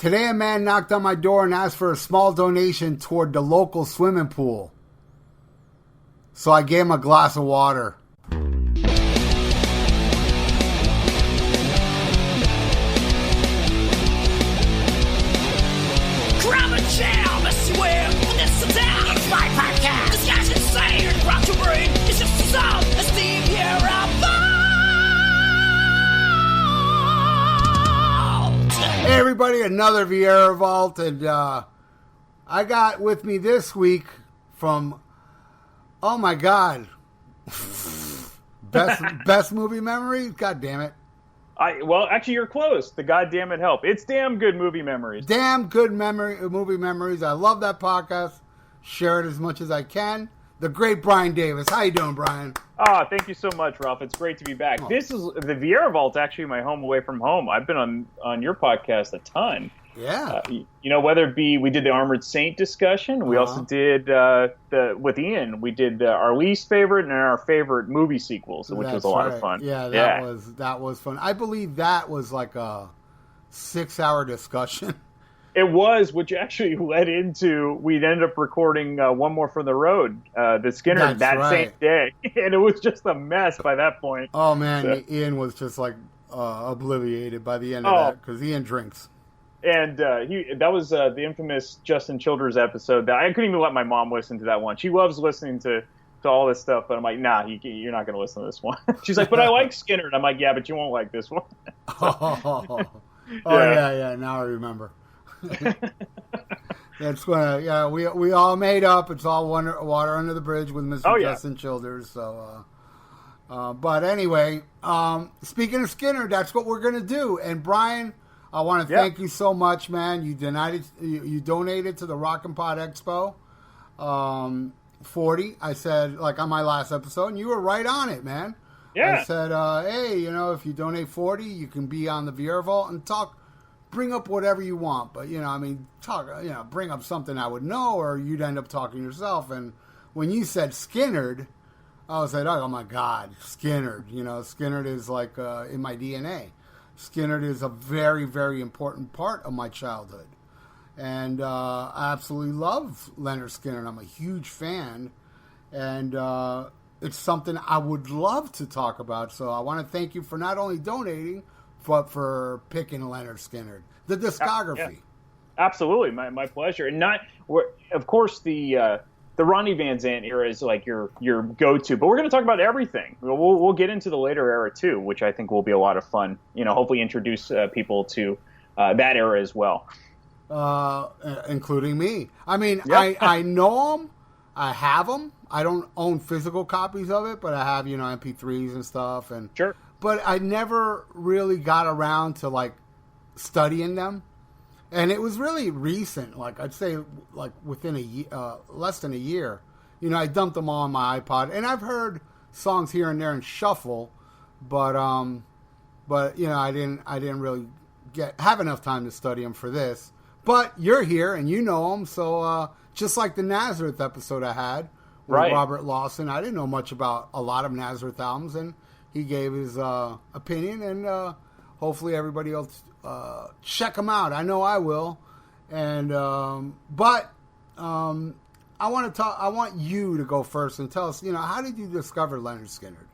Today a man knocked on my door and asked for a small donation toward the local swimming pool. So I gave him a glass of water. It's my podcast. This guy's insane and rock your brain. It's just a song. It's the year of Vault. Hey everybody, another Vieira Vault, and I got with me this week from, oh my god, best movie memories. God damn it! Well, actually, you're close. The goddamn it help. It's damn good movie memories. Damn good movie memories. I love that podcast. Share it as much as I can. The great Brian Davis. How you doing, Brian? Thank you so much, Ralph. It's great to be back. Oh. This is the Vieira Vault, actually my home away from home. I've been on your podcast a ton. Yeah. Whether it be we did the Armored Saint discussion, we also did with Ian. We did our least favorite and our favorite movie sequels, which was a lot of fun. Yeah, that was fun. I believe that was like a 6-hour discussion. It was, which actually led into we'd end up recording One More from the Road, the Skynyrd, same day, and it was just a mess by that point. Oh man, so. Ian was just like obliviated by the end of that because Ian drinks. And that was the infamous Justin Childers episode. That I couldn't even let my mom listen to that one. She loves listening to all this stuff, but I'm like, nah, you're not going to listen to this one. She's like, but I like Skynyrd. I'm like, yeah, but you won't like this one. Yeah. Now I remember. That's when we all made up. It's all water under the bridge with Mr. Justin Childers. So, but anyway, speaking of Skynyrd, that's what we're gonna do. And Brian, I want to thank you so much, man. You donated to the Rock and Pod Expo 40. I said like on my last episode, and you were right on it, man. Yeah. I said, hey, if you donate 40, you can be on the Vieira Vault and talk. Bring up whatever you want, but bring up something I would know, or you'd end up talking yourself. And when you said Skynyrd, I was like, oh my god, Skynyrd. Skynyrd is like in my DNA. Skynyrd is a very, very important part of my childhood, and I absolutely love Lynyrd Skynyrd. I'm a huge fan, and it's something I would love to talk about. So I want to thank you for not only donating, but for picking Lynyrd Skynyrd, the discography. Yeah. Absolutely, my pleasure. And of course, the Ronnie Van Zant era is like your go-to, but we're going to talk about everything. We'll get into the later era too, which I think will be a lot of fun. Hopefully introduce people to that era as well, including me. I mean, I know them, I have them. I don't own physical copies of it, but I have MP3s and stuff, and sure. But I never really got around to like studying them, and it was really recent. Like I'd say, like within a year, less than a year. I dumped them all on my iPod, and I've heard songs here and there in shuffle, but I didn't really have enough time to study them for this. But you're here and you know them, so just like the Nazareth episode I had with Robert Lawson, I didn't know much about a lot of Nazareth albums, and he gave his opinion, and hopefully everybody else check him out. I know I will. And but I want to talk. I want you to go first and tell us. How did you discover Lynyrd Skynyrd?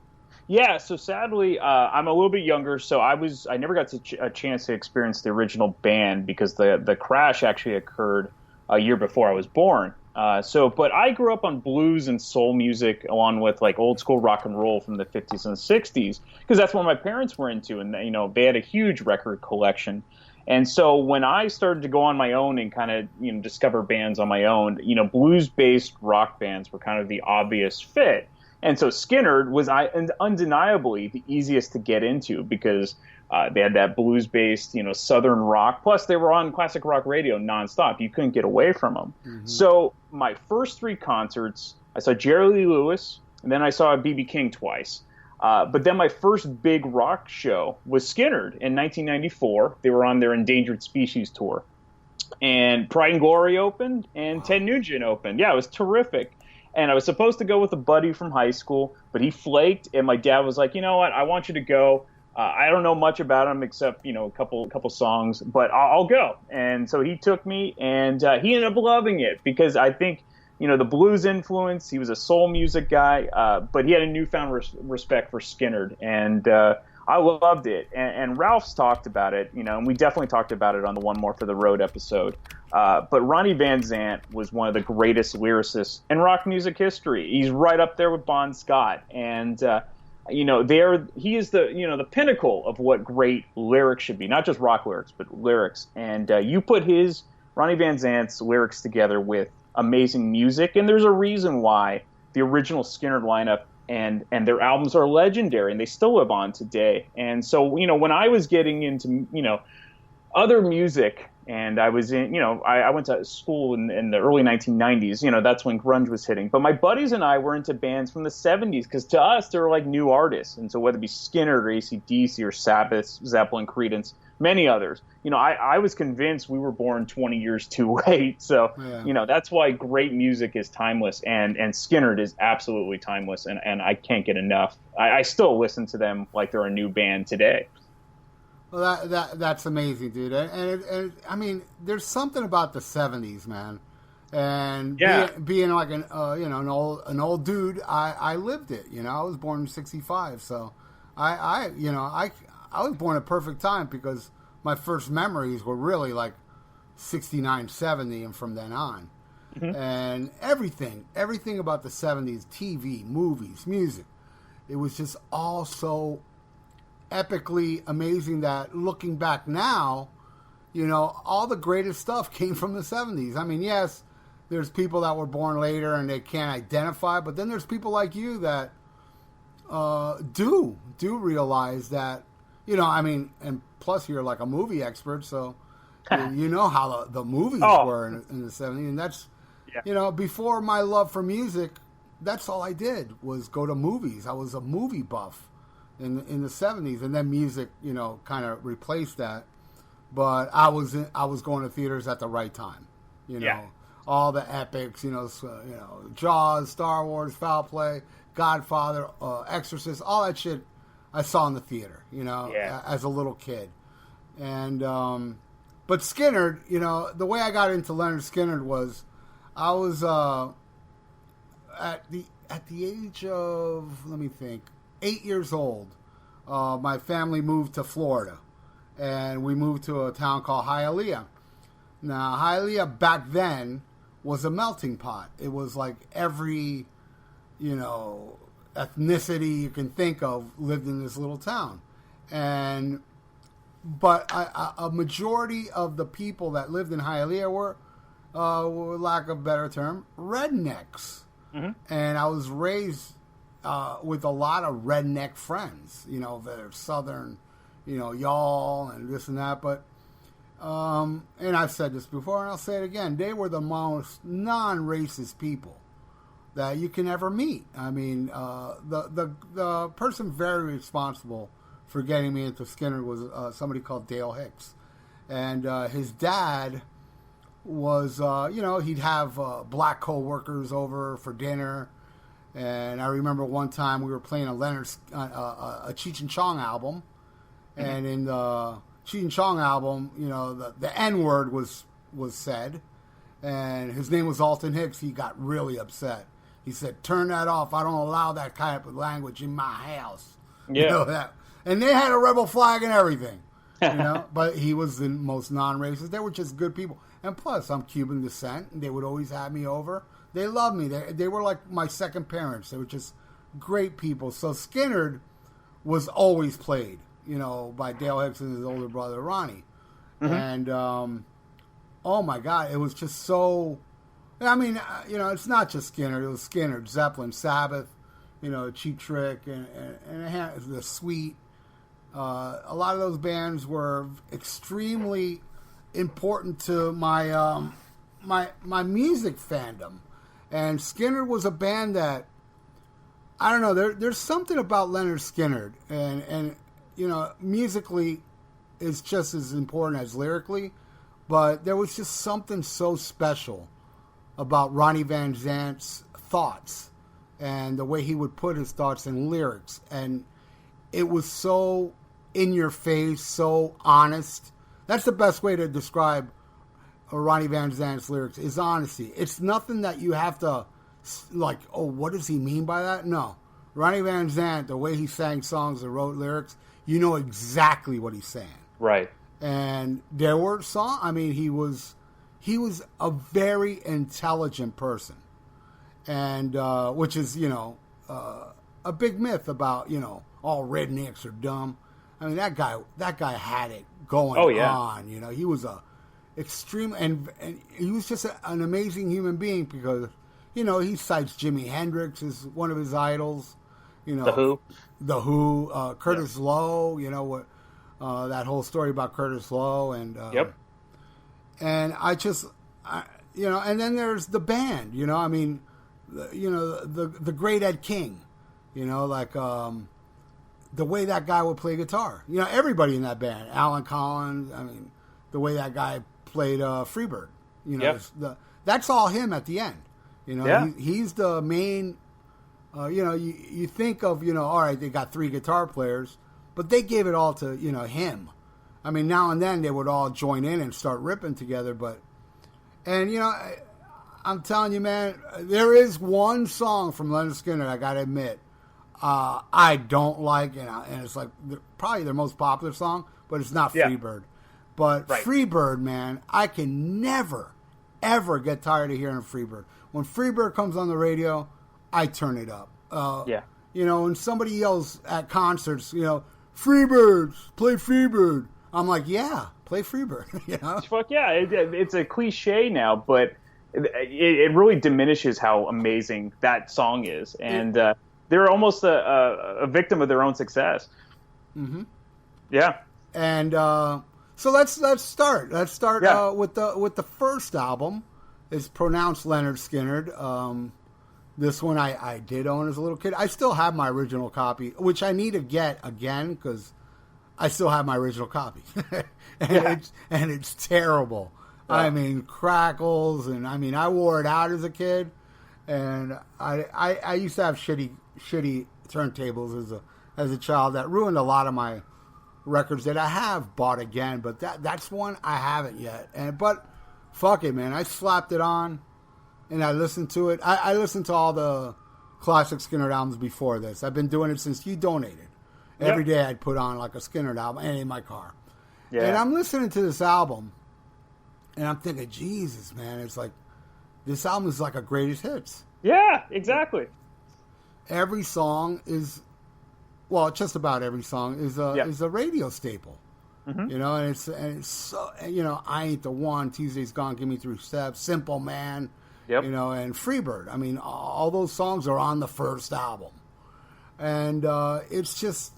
Yeah. So sadly, I'm a little bit younger, so I never got a chance to experience the original band because the crash actually occurred a year before I was born. But I grew up on blues and soul music along with like old school rock and roll from the 50s and 60s because that's what my parents were into, and they had a huge record collection. And so when I started to go on my own and kind of discover bands on my own, blues-based rock bands were kind of the obvious fit. And so Skynyrd was undeniably the easiest to get into because they had that blues-based, southern rock. Plus, they were on classic rock radio nonstop. You couldn't get away from them. Mm-hmm. So my first 3 concerts, I saw Jerry Lee Lewis, and then I saw B.B. King twice. But then my first big rock show was Skynyrd in 1994. They were on their Endangered Species tour. And Pride and Glory opened, and Ted Nugent opened. Yeah, it was terrific. And I was supposed to go with a buddy from high school, but he flaked, and my dad was like, you know what, I want you to go. I don't know much about him except a couple songs, but I'll go. And so he took me, and he ended up loving it because I think the blues influence. He was a soul music guy, but he had a newfound respect for Skynyrd, and I loved it. And Ralph's talked about it, and we definitely talked about it on the One More for the Road episode. But Ronnie Van Zant was one of the greatest lyricists in rock music history. He's right up there with Bon Scott, and he is the pinnacle of what great lyrics should be, not just rock lyrics, but lyrics. And you put Ronnie Van Zant's lyrics together with amazing music, and there's a reason why the original Skynyrd lineup and their albums are legendary, and they still live on today. And so, when I was getting into, other music, and I was in, I went to school in the early 1990s, that's when grunge was hitting. But my buddies and I were into bands from the 70s, because to us, they were like new artists. And so whether it be Skynyrd or AC/DC or Sabbath, Zeppelin, Creedence, many others, I was convinced we were born 20 years too late. So, yeah. That's why great music is timeless, and Skynyrd is absolutely timeless, and I can't get enough. I still listen to them like they're a new band today. Well, that's amazing, dude. And I mean, there's something about the '70s, man. And being like an old dude, I lived it. I was born in '65, so I was born at perfect time because my first memories were really like '69, '70, and from then on. Mm-hmm. And everything about the '70s, TV, movies, music, it was just all so epically amazing that looking back now, all the greatest stuff came from the 70s. I mean, yes, there's people that were born later and they can't identify, but then there's people like you that do realize that, and plus you're like a movie expert, so you know how the movies were in the 70s, and that's, before my love for music, that's all I did was go to movies. I was a movie buff in the 70s, and then music, kind of replaced that. But I was going to theaters at the right time, all the epics, Jaws, Star Wars, Foul Play, Godfather, Exorcist, all that shit I saw in the theater, as a little kid. And but Skynyrd, the way I got into Lynyrd Skynyrd was I was at the age of, let me think, 8 years old. My family moved to Florida, and we moved to a town called Hialeah. Now, Hialeah back then was a melting pot. It was like every, ethnicity you can think of lived in this little town. But a majority of the people that lived in Hialeah were, lack of a better term, rednecks. Mm-hmm. And I was raised with a lot of redneck friends, that are Southern, y'all and this and that. But, and I've said this before and I'll say it again, they were the most non-racist people that you can ever meet. I mean, the person very responsible for getting me into Skynyrd was somebody called Dale Hicks. And his dad was, he'd have black co-workers over for dinner. And I remember one time we were playing a a Cheech and Chong album. Mm-hmm. And in the Cheech and Chong album, the N-word was said. And his name was Alton Hicks. He got really upset. He said, "Turn that off. I don't allow that kind of language in my house." Yeah. That. And they had a rebel flag and everything. But he was the most non-racist. They were just good people. And plus, I'm Cuban descent, and they would always have me over. They loved me. They were like my second parents. They were just great people. So Skynyrd was always played, by Dale Hicks and his older brother, Ronnie. Mm-hmm. And, oh my God, it was just so... I mean, it's not just Skynyrd. It was Skynyrd, Zeppelin, Sabbath, Cheap Trick, and The Sweet. A lot of those bands were extremely important to my my music fandom. And Skynyrd was a band that, I don't know, there's something about Lynyrd Skynyrd, and musically is just as important as lyrically, but there was just something so special about Ronnie Van Zant's thoughts and the way he would put his thoughts in lyrics. And it was so in your face, so honest. That's the best way to describe Ronnie Van Zant's lyrics, is honesty. It's nothing that you have to, like, oh, what does he mean by that? No. Ronnie Van Zant, the way he sang songs and wrote lyrics, you know exactly what he's saying. Right. And there were songs, I mean, he was a very intelligent person. And, which is, a big myth about, all rednecks are dumb. I mean, that guy had it going on. He was a extreme, and he was just an amazing human being because, he cites Jimi Hendrix as one of his idols. The Who, Curtis Lowe. That whole story about Curtis Lowe, and and and then there's the band. I mean, the great Ed King. The way that guy would play guitar. Everybody in that band. Alan Collins. I mean, the way that guy played Freebird. That's all him at the end. He's the main. You think of all right, they got 3 guitar players, but they gave it all to him. I mean, now and then they would all join in and start ripping together, I'm telling you, man, there is one song from Lynyrd Skynyrd I got to admit I don't like, and it's like probably their most popular song, but it's not Freebird. But Freebird, man, I can never, ever get tired of hearing Freebird. When Freebird comes on the radio, I turn it up. When somebody yells at concerts, Freebirds, play Freebird. I'm like, yeah, play Freebird. Fuck yeah, it's a cliche now, but it really diminishes how amazing that song is, and they're almost a victim of their own success. Mm-hmm. Yeah. And so let's start. Let's start with the first album. It's pronounced Lynyrd Skynyrd. This one I did own as a little kid. I still have my original copy, which I need to get again because I still have my original copy, and it's terrible. Yeah. I mean, crackles, and I mean, I wore it out as a kid, and I used to have shitty turntables as a child that ruined a lot of my records that I have bought again. But that's one I haven't yet. But fuck it, man, I slapped it on. And I listened to it. I listened to all the classic Skynyrd albums before this. I've been doing it since you donated. Every day I'd put on like a Skynyrd album and in my car. Yeah. And I'm listening to this album, and I'm thinking, Jesus, man, it's like, this album is like a greatest hits. Yeah, exactly. Every song is, well, just about every song is a radio staple. Mm-hmm. And it's so, I Ain't the One, Tuesday's Gone, Give Me 3 Steps, Simple Man. Yep. And Freebird. I mean, all those songs are on the first album. And it's just,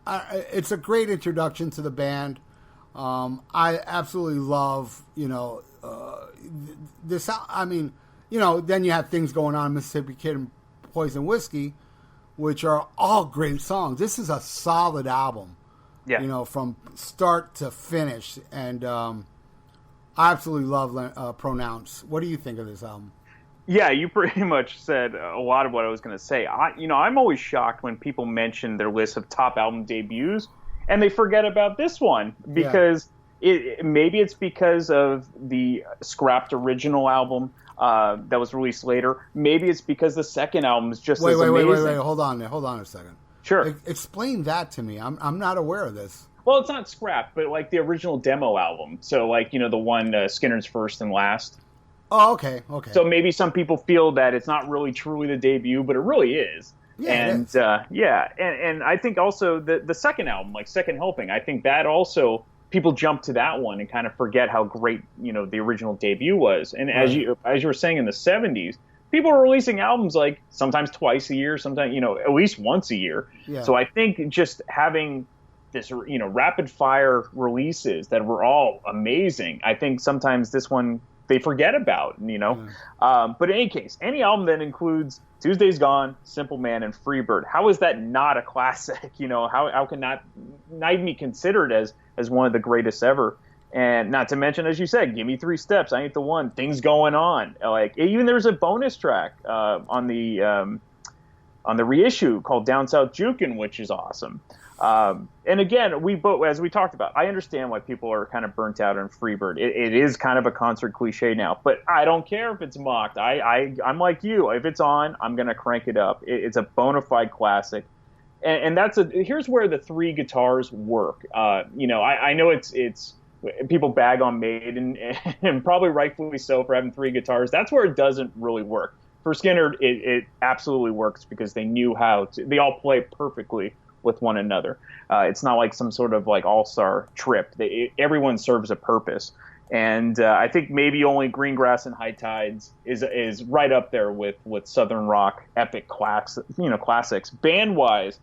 it's a great introduction to the band. I absolutely love, this. I mean, then you have things going on, Mississippi Kid and Poison Whiskey, which are all great songs. This is a solid album, from start to finish. And, I absolutely love Pronounce. What do you think of this album? Yeah, you pretty much said a lot of what I was going to say. I'm always shocked when people mention their list of top album debuts and they forget about this one because maybe it's because of the scrapped original album that was released later. Maybe it's because the second album is just as amazing. Wait. Hold on a second. Sure. Explain that to me. I'm not aware of this. Well, it's not scrapped, but like the original demo album. So like, the one Skynyrd's First and Last. Oh, okay. So maybe some people feel that it's not really truly the debut, but it really is. Yeah, and it is. And I think also the second album, like Second Helping, I think that also people jump to that one and kind of forget how great, the original debut was. And as you were saying in the 70s, people were releasing albums like sometimes twice a year, sometimes, at least once a year. Yeah. So I think just having this, rapid fire releases that were all amazing. I think sometimes this one they forget about, But in any case, any album that includes Tuesday's Gone, Simple Man, and Freebird, how is that not a classic? How can not even be considered as one of the greatest ever? And not to mention, as you said, Give Me 3 Steps, I Ain't the One, Things Going On. Like even there's a bonus track on the on the reissue called Down South Jukin', which is awesome. And again, we both, as we talked about, I understand why people are kind of burnt out on Freebird. It is kind of a concert cliche now, but I don't care if it's mocked. I'm like you. If it's on, I'm going to crank it up. It's a bona fide classic. And here's where the 3 guitars work. I know it's people bag on Maiden, and probably rightfully so for having 3 guitars. That's where it doesn't really work. For Skynyrd, it absolutely works because they knew how to. They all play perfectly with one another. It's not like some sort of like all-star trip. Everyone serves a purpose. And I think maybe only Greengrass and High Tides is right up there with Southern rock epic classics. Band-wise,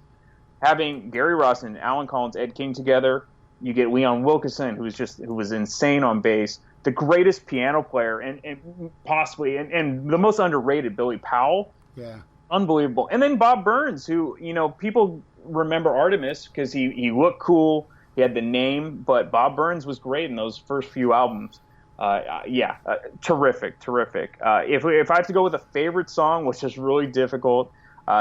having Gary Ross and Alan Collins, Ed King together, you get Leon Wilkeson, who was insane on bass, the greatest piano player, and possibly and the most underrated, Billy Powell. Yeah. Unbelievable. And then Bob Burns, who, people remember Artemis because he looked cool, he had the name, but Bob Burns was great in those first few albums. Terrific. If I have to go with a favorite song, which is really difficult,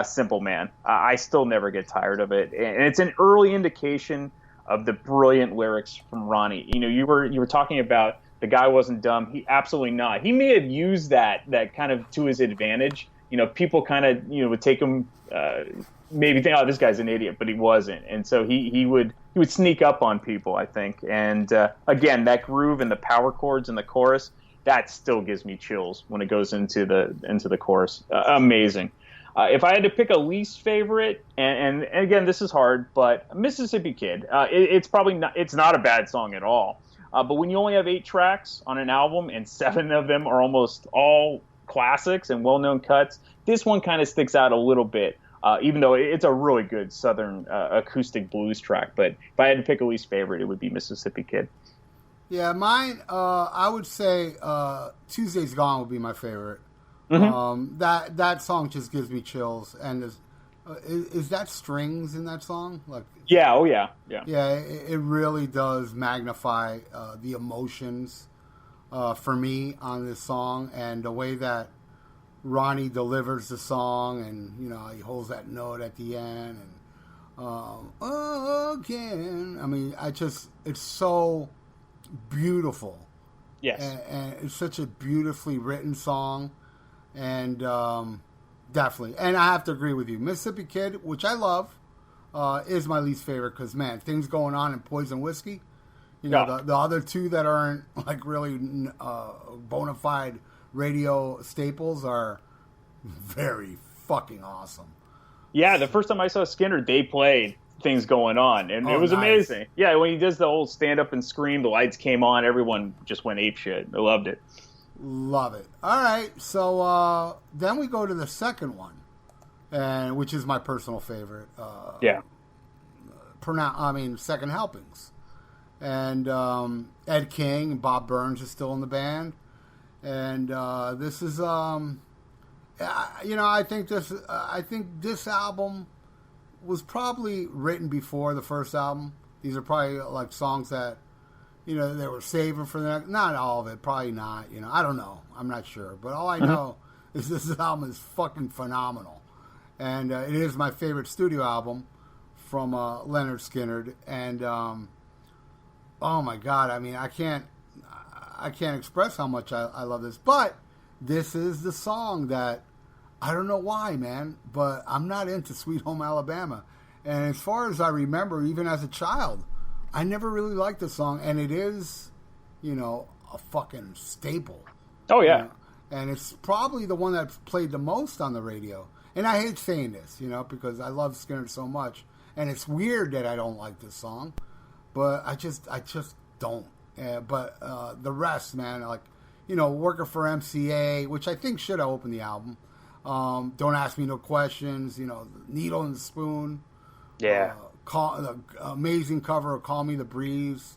Simple Man. I still never get tired of it, and it's an early indication of the brilliant lyrics from Ronnie. You were talking about the guy wasn't dumb. He absolutely not. He may have used that kind of to his advantage. People kind of would take him, maybe think, oh, this guy's an idiot, but he wasn't. And so he would sneak up on people, I think. And again, that groove and the power chords in the chorus, that still gives me chills when it goes into the chorus. Amazing. If I had to pick a least favorite, and again, this is hard, but Mississippi Kid, it's not a bad song at all. But when you only have 8 tracks on an album and 7 of them are almost all classics and well-known cuts, this one kind of sticks out a little bit, even though it's a really good Southern acoustic blues track. But if I had to pick a least favorite, it would be Mississippi Kid. Yeah, mine, I would say Tuesday's Gone would be my favorite. Mm-hmm. That song just gives me chills. And is that strings in that song? Yeah, oh yeah. Yeah, it really does magnify the emotions for me on this song, and the way that Ronnie delivers the song, and he holds that note at the end, and again. I mean, it's so beautiful. Yes, and it's such a beautifully written song. And definitely. And I have to agree with you. Mississippi Kid, which I love, is my least favorite because, man, things going on in Poison Whiskey. The other 2 that aren't really bona fide radio staples are very fucking awesome. Yeah, the first time I saw Skynyrd, they played Things Going On, and it was nice. Amazing. Yeah, when he does the old stand up and scream, the lights came on, everyone just went apeshit. I loved it. Love it. All right, so then we go to the second one, and which is my personal favorite. Second Helpings, and Ed King and Bob Burns are still in the band, and this is I think this album was probably written before the first album. These are probably like songs that they were saving for the next. Not all of it, probably not. I don't know. I'm not sure. But all I know is this album is fucking phenomenal. And it is my favorite studio album from Lynyrd Skynyrd. And, oh my God, I mean, I can't express how much I love this. But this is the song that, I don't know why, man, but I'm not into Sweet Home Alabama. And as far as I remember, even as a child, I never really liked the song, and it is, a fucking staple. Oh, yeah. And it's probably the one that's played the most on the radio. And I hate saying this, because I love Skynyrd so much. And it's weird that I don't like this song, but I just don't. But the rest, man, Working for MCA, which I think should have opened the album. Don't Ask Me No Questions, Needle and the Spoon. Yeah. The amazing cover of Call Me the Breeze.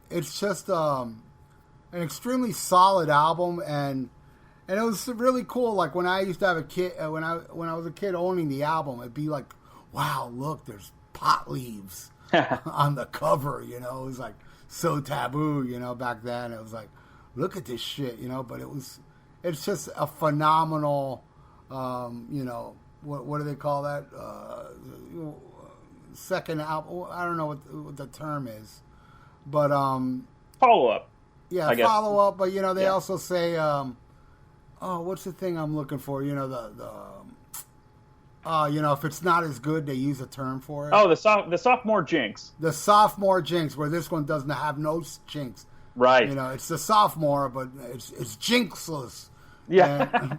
It's just an extremely solid album, and it was really cool. Like when I used to have a kid, when I was a kid owning the album, it'd be like, wow, look, there's pot leaves on the cover. It was like so taboo. Back then it was like, look at this shit. But it's just a phenomenal, what do they call that? Second album. I don't know what the term is, but follow up. Yeah, I guess. Follow up. But they also say, what's the thing I'm looking for? If it's not as good, they use a term for it. Oh, the sophomore jinx. The sophomore jinx, where this one doesn't have no jinx. Right. It's the sophomore, but it's jinxless. Yeah.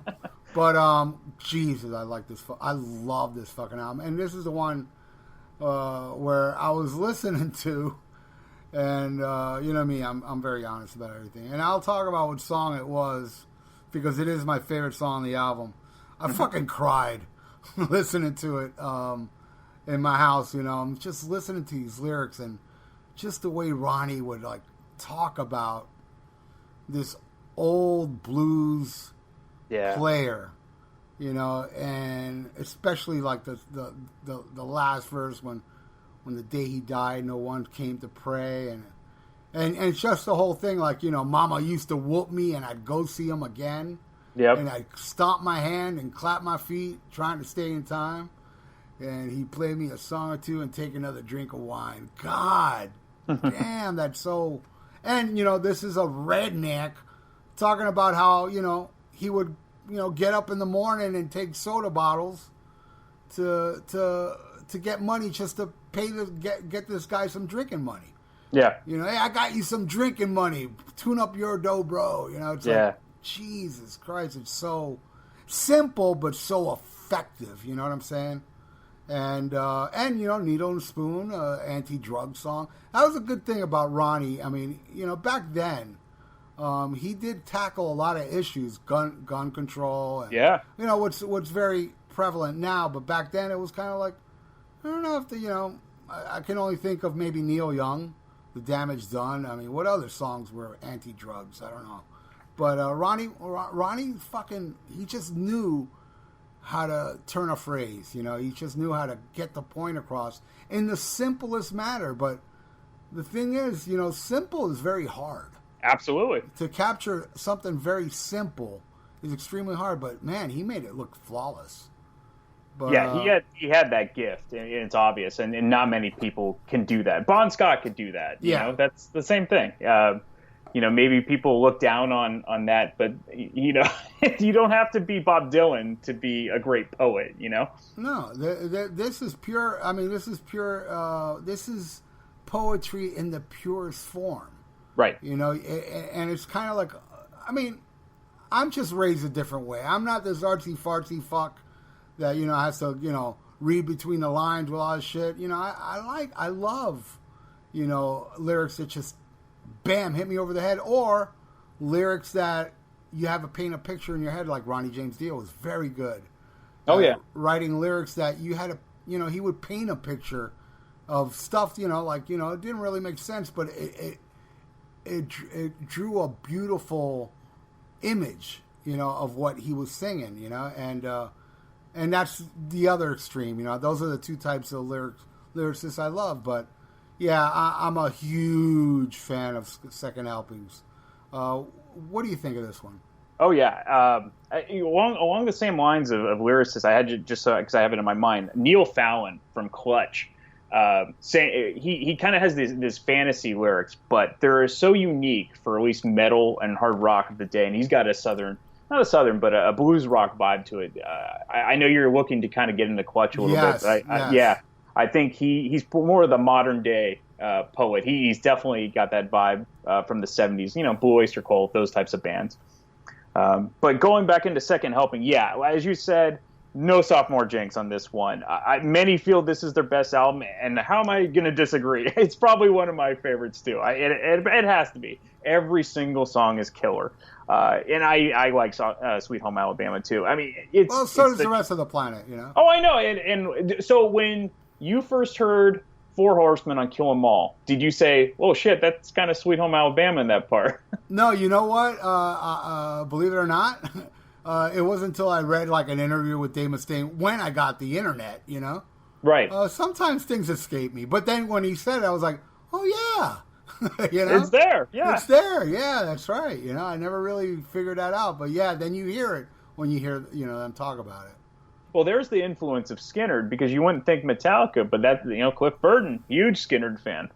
But Jesus, I like this. I love this fucking album, and this is the one where I was listening to, and me, I'm very honest about everything, and I'll talk about what song it was because it is my favorite song on the album. I fucking cried listening to it in my house. I'm just listening to these lyrics and just the way Ronnie would like talk about this old blues player, and especially like the last verse when the day he died, no one came to pray, and it's just the whole thing. Like Mama used to whoop me, and I'd go see him again. Yep. And I'd stomp my hand and clap my feet, trying to stay in time. And he'd play me a song or two and take another drink of wine. God damn, that's so. And this is a redneck talking about how he would get up in the morning and take soda bottles to get money just to pay get this guy some drinking money. Yeah. Hey, I got you some drinking money. Tune up your dough, bro. It's like, Jesus Christ, it's so simple but so effective. You know what I'm saying? And Needle and Spoon, anti-drug song. That was a good thing about Ronnie. I mean, back then, he did tackle a lot of issues, gun control. And, what's very prevalent now, but back then it was kind of like, I don't know if I can only think of maybe Neil Young, The Damage Done. I mean, what other songs were anti-drugs? I don't know. But Ronnie fucking, he just knew how to turn a phrase, he just knew how to get the point across in the simplest manner. But the thing is, simple is very hard. Absolutely. To capture something very simple is extremely hard, but man, he made it look flawless. But, he had that gift, and it's obvious, and not many people can do that. Bon Scott could do that. That's the same thing. Maybe people look down on that, but you don't have to be Bob Dylan to be a great poet. No, this is pure. I mean, this is pure. This is poetry in the purest form. Right. And it's kind of like, I mean, I'm just raised a different way. I'm not this artsy fartsy fuck that has to read between the lines with all this shit. I love lyrics that just bam hit me over the head, or lyrics that you have to paint a picture in your head, like Ronnie James Dio was very good. Writing lyrics that you had to he would paint a picture of stuff it didn't really make sense, but it drew a beautiful image of what he was singing, and that's the other extreme. Those are the two types of lyricists I love. But yeah, I'm a huge fan of Second Helpings. What do you think of this one? Oh yeah, along the same lines of lyricists, I had just because I have it in my mind. Neil Fallon from Clutch, saying he kind of has this fantasy lyrics, but they're so unique for at least metal and hard rock of the day, and he's got not a southern, but a blues rock vibe to it. I know you're looking to kind of get into Clutch a little bit, but I think he's more of the modern day poet. He's definitely got that vibe from the 70s, Blue Oyster Cult, those types of bands. But going back into Second Helping, as you said, no sophomore jinx on this one. Many feel this is their best album, and how am I going to disagree? It's probably one of my favorites too. It has to be. Every single song is killer. And I like Sweet Home Alabama too. I mean, so does the rest of the planet, Oh, I know. And so when you first heard Four Horsemen on Kill 'Em All, did you say, "Oh shit, that's kind of Sweet Home Alabama" in that part? No, you know what? Believe it or not, it wasn't until I read like an interview with Dave Mustaine when I got the internet. Right. Sometimes things escape me, but then when he said it, I was like, "Oh yeah." It's there. Yeah. It's there. Yeah, that's right. I never really figured that out, but yeah, then you hear it when you hear them talk about it. Well, there's the influence of Skynyrd, because you wouldn't think Metallica, but that, Cliff Burton, huge Skynyrd fan.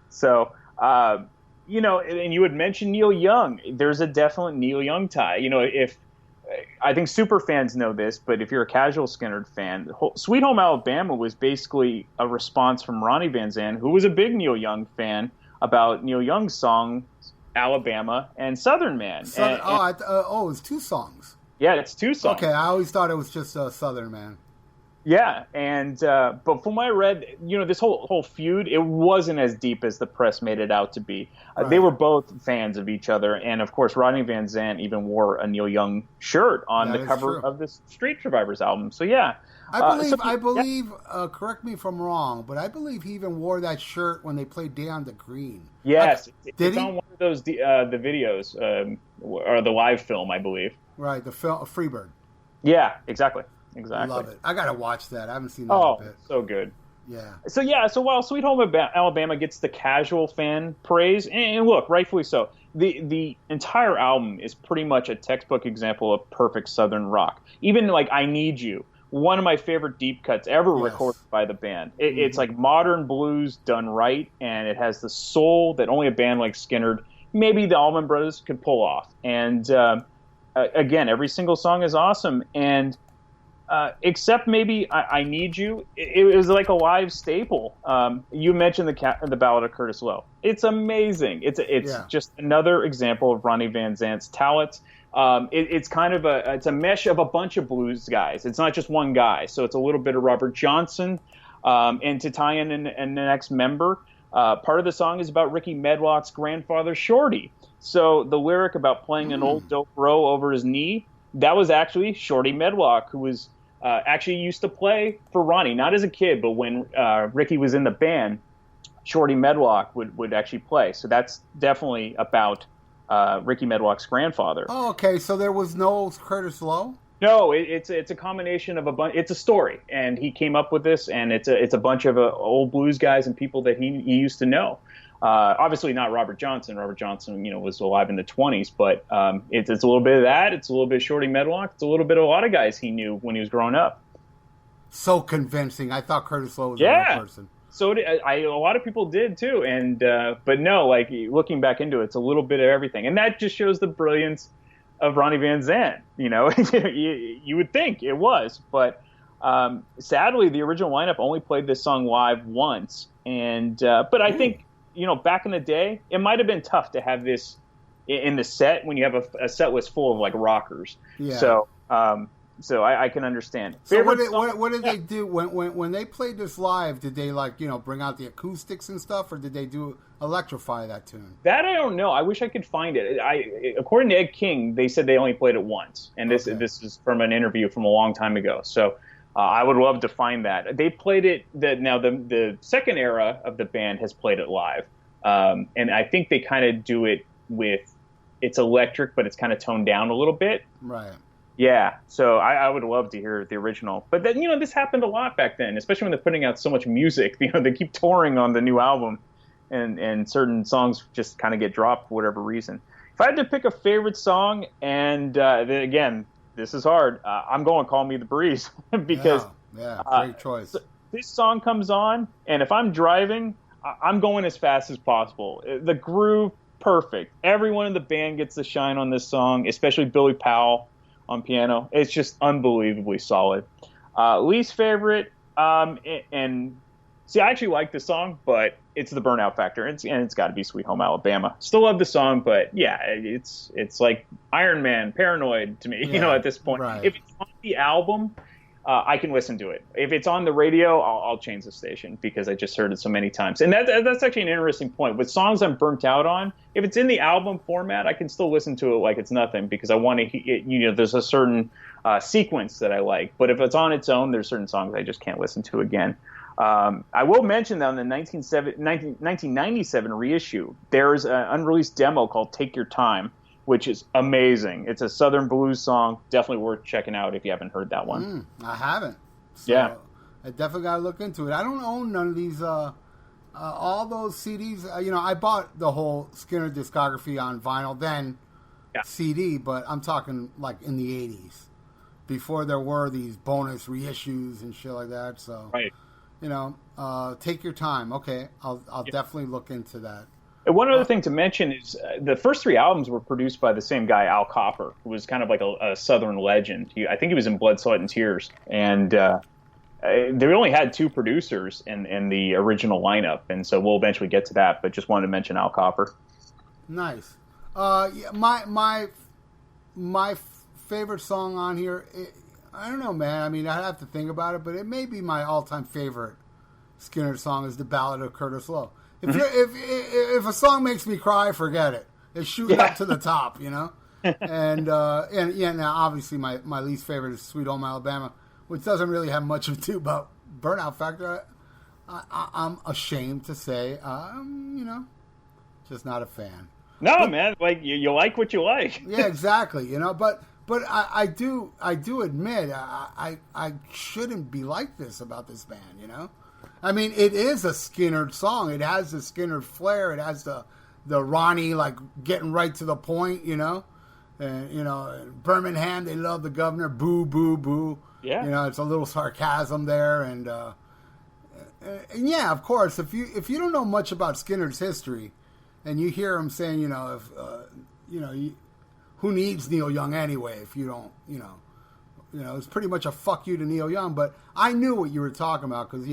So, and you would mention Neil Young. There's a definite Neil Young tie. If I think super fans know this, but if you're a casual Skynyrd fan, Sweet Home Alabama was basically a response from Ronnie Van Zant, who was a big Neil Young fan, about Neil Young's song Alabama and Southern Man. It was 2 songs. Yeah, it's 2 songs. Okay, I always thought it was just Southern Man. Yeah, and but from what I read, this whole feud, it wasn't as deep as the press made it out to be. Right. They were both fans of each other, and of course, Rodney Van Zant even wore a Neil Young shirt on the cover of the Street Survivors album. So yeah, I believe. Correct me if I'm wrong, but I believe he even wore that shirt when they played Day on the Green. Yes, Did it's he? on one of those the videos or the live film, I believe. Right, the film Freebird. Yeah, exactly. Exactly. Love it. I gotta watch that. I haven't seen that in a bit. So good. Yeah. So while Sweet Home Alabama gets the casual fan praise, and look, rightfully so, the entire album is pretty much a textbook example of perfect Southern rock. Even like I Need You, one of my favorite deep cuts ever recorded by the band. It's like modern blues done right, and it has the soul that only a band like Skynyrd, maybe the Allman Brothers, could pull off. And again, every single song is awesome, and except maybe I Need You. It was like a live staple. You mentioned the Ballad of Curtis Lowe. It's amazing. It's just another example of Ronnie Van Zant's talent. It's kind of it's a mesh of a bunch of blues guys. It's not just one guy. So it's a little bit of Robert Johnson, and to tie in an next member. Part of the song is about Ricky Medlock's grandfather, Shorty. So the lyric about playing an old dope bro over his knee, that was actually Shorty Medlock, who was actually used to play for Ronnie, not as a kid, but when Ricky was in the band, Shorty Medlock would actually play. So that's definitely about Ricky Medlock's grandfather. Oh, okay. So there was no Curtis Lowe? No, it's a combination of a bunch. It's a story, and he came up with this, and it's a bunch of old blues guys and people that he used to know. Obviously not Robert Johnson. Robert Johnson, was alive in the 20s, but it's a little bit of that. It's a little bit of Shorty Medlock. It's a little bit of a lot of guys he knew when he was growing up. So convincing. I thought Curtis Lowe was a real person. So a lot of people did too, and but no, like looking back into it, it's a little bit of everything, and that just shows the brilliance of Ronnie Van Zant. You would think it was, but sadly, the original lineup only played this song live once, and but I think. Back in the day, it might have been tough to have this in the set when you have a set list full of like rockers. Yeah. So I can understand. So what did they do when they played this live? Did they bring out the acoustics and stuff, or did they electrify that tune? That I don't know. I wish I could find it. According to Ed King, they said they only played it once, and this is from an interview from a long time ago. So. I would love to find that. They played it. The second era of the band has played it live, and I think they kind of do it with it's electric, but it's kind of toned down a little bit. Right. Yeah. So I would love to hear the original. But then this happened a lot back then, especially when they're putting out so much music. They keep touring on the new album, and certain songs just kind of get dropped for whatever reason. If I had to pick a favorite song, and again. This is hard. I'm going Call Me the Breeze because great choice. This song comes on, and if I'm driving, I'm going as fast as possible. The groove, perfect. Everyone in the band gets to shine on this song, especially Billy Powell on piano. It's just unbelievably solid. Least favorite, and see, I actually like this song, but it's the Burnout Factor, and it's got to be Sweet Home Alabama. Still love the song, but yeah, it's like Iron Man, Paranoid to me, at this point. Right. If it's on the album, I can listen to it. If it's on the radio, I'll change the station because I just heard it so many times. And that's actually an interesting point. With songs I'm burnt out on, if it's in the album format, I can still listen to it like it's nothing because I want to, there's a certain sequence that I like. But if it's on its own, there's certain songs I just can't listen to again. I will mention that in the 1997 reissue, there's an unreleased demo called Take Your Time, which is amazing. It's a Southern blues song. Definitely worth checking out if you haven't heard that one. I haven't. So I definitely got to look into it. I don't own none of these, all those CDs. I bought the whole Skynyrd discography on vinyl, then CD, but I'm talking like in the 80s. before there were these bonus reissues and shit like that. So, Right. take your time. Okay, I'll definitely look into that. And one other thing to mention is the first 3 albums were produced by the same guy, Al Copper, who was kind of like a Southern legend. I think he was in Blood, Sweat, and Tears. And they only had 2 producers in the original lineup. And so we'll eventually get to that, but just wanted to mention Al Copper. Nice. Yeah, my favorite song on here, I don't know, man. I mean, I'd have to think about it, but it may be my all-time favorite Skynyrd song is the Ballad of Curtis Loew. If a song makes me cry, forget it. It's shooting up to the top, And now obviously my least favorite is Sweet Home Alabama, which doesn't really have much to do about Burnout Factor. I'm ashamed to say, just not a fan. No, man, like you like what you like. Yeah, exactly. But I do admit I shouldn't be like this about this band. I mean, it is a Skynyrd song. It has the Skynyrd flair. It has the Ronnie like getting right to the point. And Birmingham, they love the governor. Boo, boo, boo. Yeah. It's a little sarcasm there, and yeah, of course, if you don't know much about Skynyrd's history, and you hear him saying, who needs Neil Young anyway? If you don't, it's pretty much a fuck you to Neil Young. But I knew what you were talking about because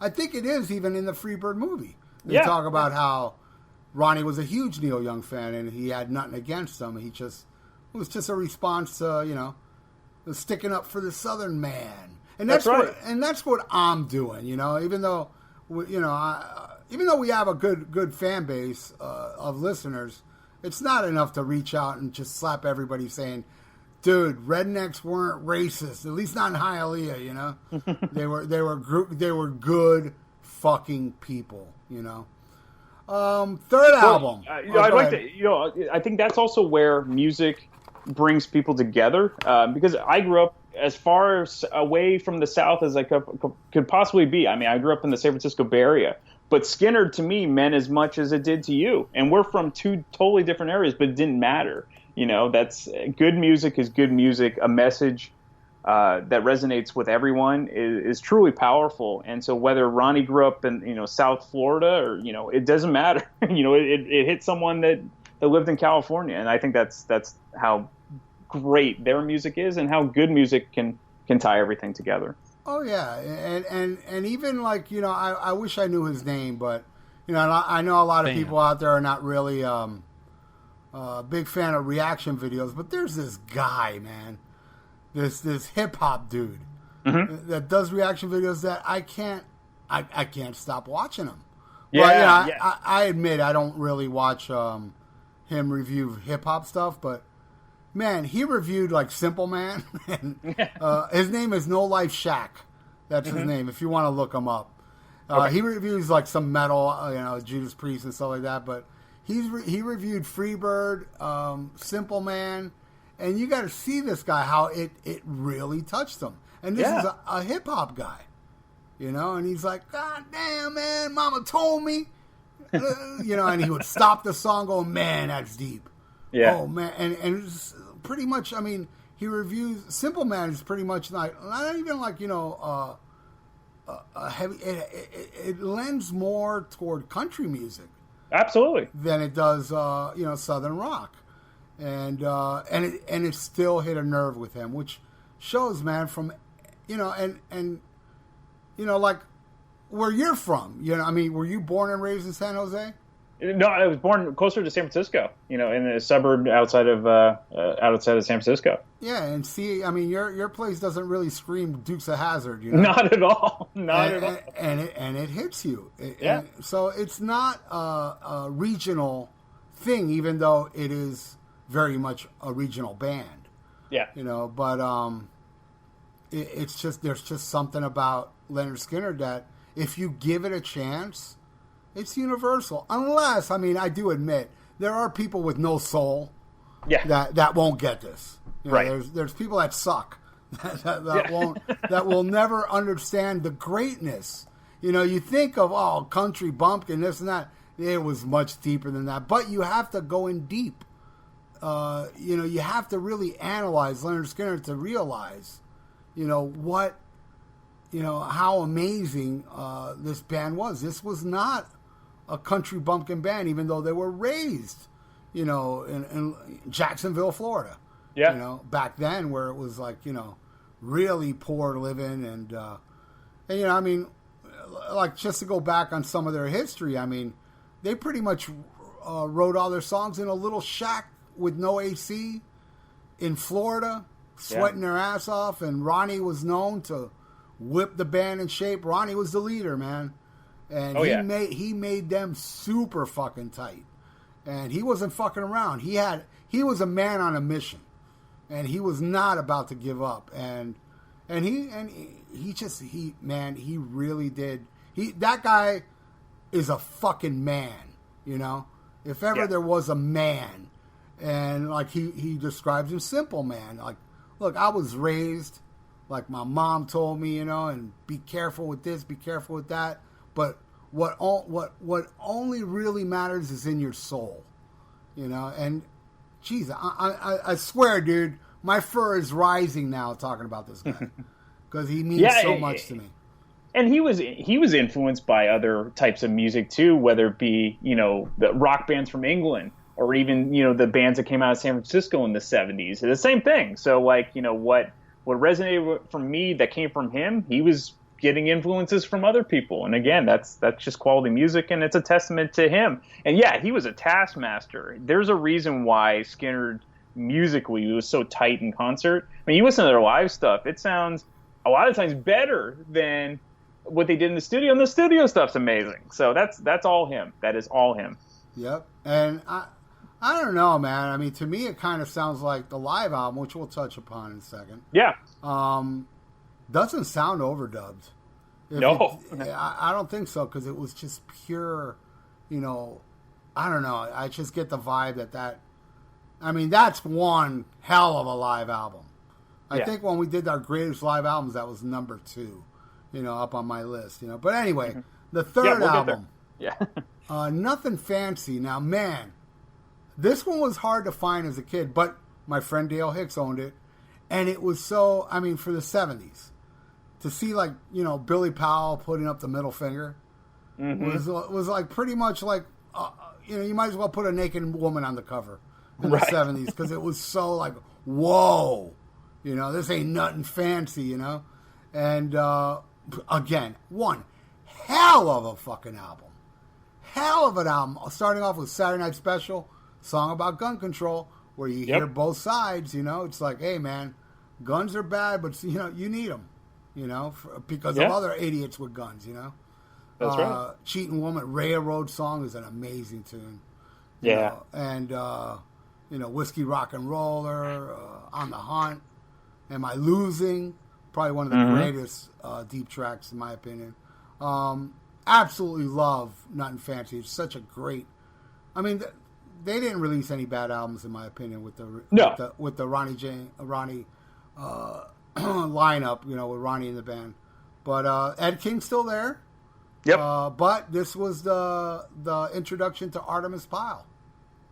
I think it is even in the Freebird movie. They talk about how Ronnie was a huge Neil Young fan and he had nothing against him. It was just a response to sticking up for the Southern man, and that's right. That's what I'm doing. Even though we have a good fan base of listeners, it's not enough to reach out and just slap everybody saying, dude, rednecks weren't racist, at least not in Hialeah, they were good fucking people, Third album. I think that's also where music brings people together, because I grew up as far away from the South as I could possibly be. I mean, I grew up in the San Francisco Bay Area, but Skynyrd to me meant as much as it did to you. And we're from 2 totally different areas, but it didn't matter. That's good music is good music. A message that resonates with everyone is truly powerful. And so whether Ronnie grew up in South Florida or it doesn't matter. It hit someone that lived in California, and I think that's how great their music is and how good music can tie everything together. Oh yeah, and even like I wish I knew his name, but I know a lot of people out there are not really big fan of reaction videos, but there's this guy, man, this hip hop dude that does reaction videos that I can't stop watching him. Yeah, but, I admit I don't really watch him review hip hop stuff, but man, he reviewed like Simple Man. And, his name is No Life Shack. That's his name. If you want to look him up, he reviews like some metal, Judas Priest and stuff like that. But he reviewed Freebird, Simple Man, and you got to see this guy how it really touched him. And this is a hip hop guy, and he's like, God damn, man, Mama told me, and he would stop the song, going, man, that's deep. Yeah. Oh man, and it's pretty much. I mean, he reviews Simple Man is pretty much like not even like a heavy. It lends more toward country music, absolutely, than it does Southern rock, and it still hit a nerve with him, which shows, man, from like where you're from. I mean, were you born and raised in San Jose? No, I was born closer to San Francisco, in a suburb outside of San Francisco. Yeah, and see, I mean, your place doesn't really scream Dukes of Hazzard, Not at all. Not at all. And it hits you. Yeah. So it's not a regional thing, even though it is very much a regional band. Yeah. But it's just there's just something about Lynyrd Skynyrd that if you give it a chance, it's universal. Unless, I mean, I do admit there are people with no soul, that won't get this. Right. There's people that suck that will never understand the greatness. You think of country bumpkin, this and that. It was much deeper than that. But you have to go in deep you have to really analyze Lynyrd Skynyrd to realize, how amazing this band was. This was not a country bumpkin band, even though they were raised, in Jacksonville, Florida. Yeah. Back then, where it was like, really poor living, and like, just to go back on some of their history, they pretty much wrote all their songs in a little shack with no AC in Florida, sweating their ass off, and Ronnie was known to whip the band in shape. Ronnie was the leader, man. And he made them super fucking tight. And he wasn't fucking around. He was a man on a mission. And he was not about to give up. And he really did. That guy is a fucking man, If ever there was a man. And like he describes him simple, man. Like, look, I was raised like my mom told me, and be careful with this, be careful with that. But what only really matters is in your soul, And, geez, I swear, dude, my fur is rising now talking about this guy because he means so much to me. And he was influenced by other types of music too, whether it be the rock bands from England or even the bands that came out of San Francisco in the 70s. The same thing. So like what resonated from me that came from him, he was getting influences from other people. And again, that's just quality music, and it's a testament to him. And yeah, he was a taskmaster. There's a reason why Skynyrd musically was so tight in concert. You listen to their live stuff, it sounds a lot of times better than what they did in the studio, and the studio stuff's amazing. So that's all him. That is all him. Yep. And I don't know, man. To me, it kind of sounds like the live album, which we'll touch upon in a second. Yeah. Doesn't sound overdubbed. No. I don't think so, because it was just pure, I don't know. I just get the vibe that that's one hell of a live album. I think when we did our greatest live albums, that was number 2, up on my list, But anyway, the third album, Nothing Fancy. Now, man, this one was hard to find as a kid, but my friend Dale Hicks owned it, and it was so, for the 70s, to see, like, Billy Powell putting up the middle finger was like pretty much like, you might as well put a naked woman on the cover in the 70s, because it was so like, whoa, this ain't nothing fancy, And, again, one hell of a fucking album. Hell of an album. Starting off with Saturday Night Special, song about gun control, where you hear both sides, It's like, hey, man, guns are bad, but, you need them, because of other idiots with guns, That's right. Cheating Woman, Railroad Song is an amazing tune. And, Whiskey Rock and Roller, On the Hunt, Am I Losing? Probably one of the greatest deep tracks, in my opinion. Absolutely love Nothing Fancy. It's such a great... they didn't release any bad albums, in my opinion, with the Ronnie lineup, with Ronnie in the band. But Ed King's still there. Yep. But this was the introduction to Artemis Pyle.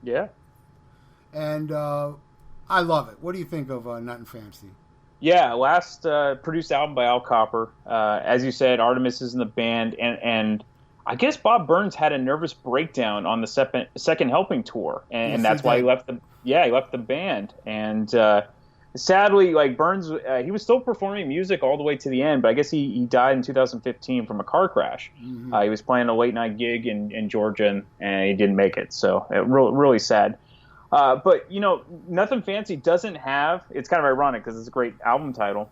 Yeah. And I love it. What do you think of Nothing Fancy? Yeah, last produced album by Al Cooper. As you said, Artemis is in the band, and I guess Bob Burns had a nervous breakdown on the second helping tour, and that's why he left the band. And sadly, like Burns, he was still performing music all the way to the end, but I guess he died in 2015 from a car crash. He was playing a late night gig in Georgia, and he didn't make it. So really sad. But, Nothing Fancy doesn't have, it's kind of ironic because it's a great album title,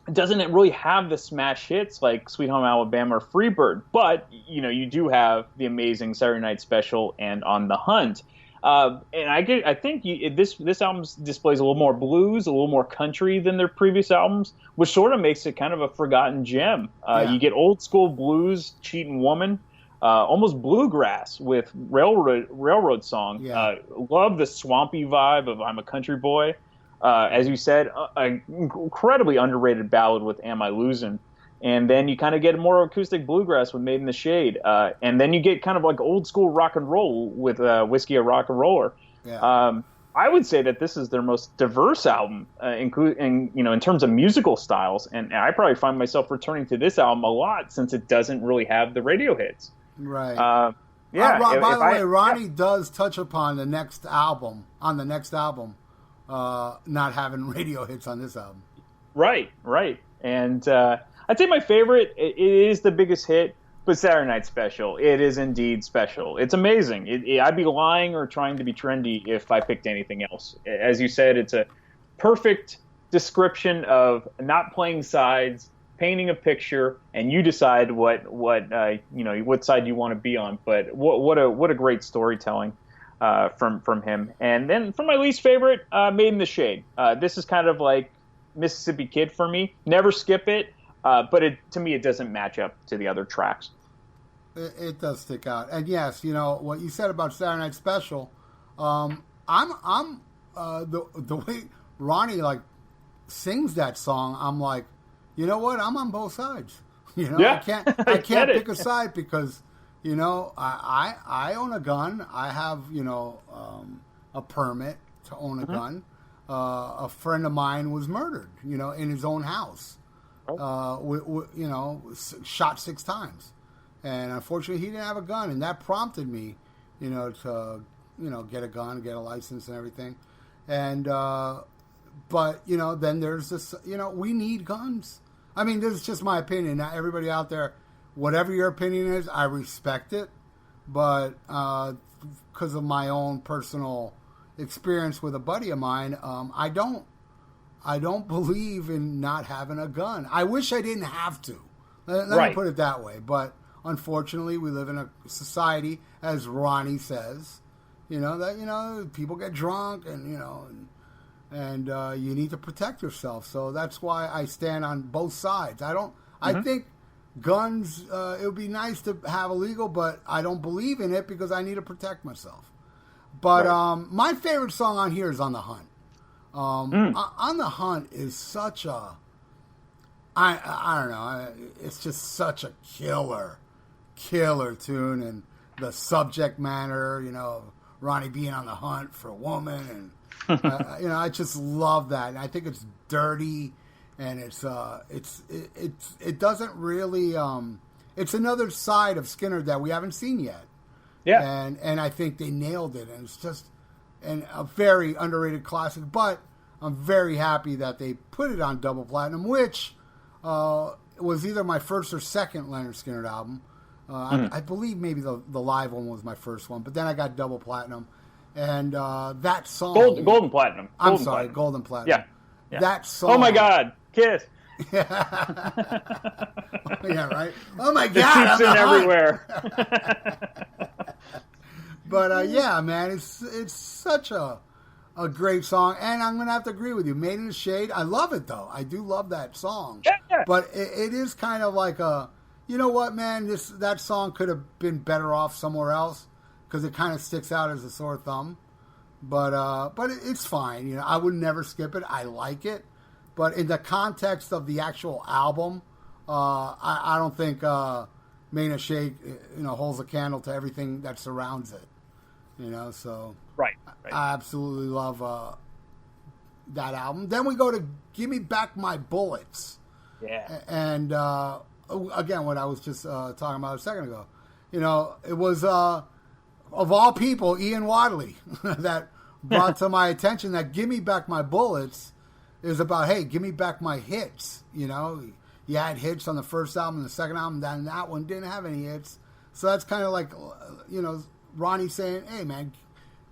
it doesn't really have the smash hits like Sweet Home Alabama or Freebird, but, you do have the amazing Saturday Night Special and On the Hunt. And I think this album displays a little more blues, a little more country than their previous albums, which sort of makes it kind of a forgotten gem. You get old school blues, Cheating Woman, almost bluegrass with Railroad Song. Yeah. Love the swampy vibe of I'm a Country Boy. As you said, an incredibly underrated ballad with Am I Losing? And then you kind of get more acoustic bluegrass with Made in the Shade. And then you get kind of like old school rock and roll with Whiskey a Rock and Roller. Yeah. I would say that this is their most diverse album, including in terms of musical styles, and I probably find myself returning to this album a lot since it doesn't really have the radio hits. Right. Yeah. By the way, Ronnie does touch upon the next album, not having radio hits on this album. Right. And I'd say my favorite it is the biggest hit, but Saturday Night Special. It is indeed special. It's amazing. I'd be lying or trying to be trendy if I picked anything else. As you said, it's a perfect description of not playing sides, painting a picture, and you decide what side you want to be on. But what a great storytelling from him. And then for my least favorite, Made in the Shade. This is kind of like Mississippi Kid for me. Never skip it. But to me, it doesn't match up to the other tracks. It does stick out, and yes, what you said about Saturday Night Special. I'm the way Ronnie sings that song. I'm like, you know what? I'm on both sides. Yeah. I can't pick a side because I own a gun. I have a permit to own a gun. A friend of mine was murdered, in his own house. Shot 6 times, and unfortunately he didn't have a gun, and that prompted me, to get a gun, get a license, and everything. And but then there's this, we need guns. I mean, this is just my opinion. Not everybody out there, whatever your opinion is, I respect it, but because of my own personal experience with a buddy of mine, I don't believe in not having a gun. I wish I didn't have to. Let me put it that way. But unfortunately, we live in a society, as Ronnie says, that people get drunk and you need to protect yourself. So that's why I stand on both sides. I think guns. It would be nice to have illegal, but I don't believe in it because I need to protect myself. But my favorite song on here is On the Hunt. On the Hunt is such a, I don't know, it's just such a killer tune, and the subject matter, Ronnie being on the hunt for a woman, and I just love that, and I think it's dirty, and it doesn't really, it's another side of Skynyrd that we haven't seen yet, and I think they nailed it, and it's just. And a very underrated classic, but I'm very happy that they put it on double platinum, which was either my first or second Lynyrd Skynyrd album. I believe maybe the live one was my first one, but then I got double platinum, and that song, golden platinum. Golden platinum. Yeah. That song. Oh my God, Kiss. Yeah, right. Oh my The God, troops in everywhere. But yeah, man, it's such a great song, and I'm gonna have to agree with you. Made in the Shade, I love it though. I do love that song. Yeah. But it is kind of like you know what, man, that song could have been better off somewhere else because it kind of sticks out as a sore thumb. But it's fine. I would never skip it. I like it, but in the context of the actual album, I don't think Made in the Shade holds a candle to everything that surrounds it. So right. I absolutely love that album. Then we go to Give Me Back My Bullets. Yeah. And again, what I was just talking about a second ago. It was of all people, Ian Wadley that brought to my attention that Give Me Back My Bullets is about, hey, give me back my hits. You had hits on the first album and the second album, then that one didn't have any hits. So that's kind of like, Ronnie saying, hey, man,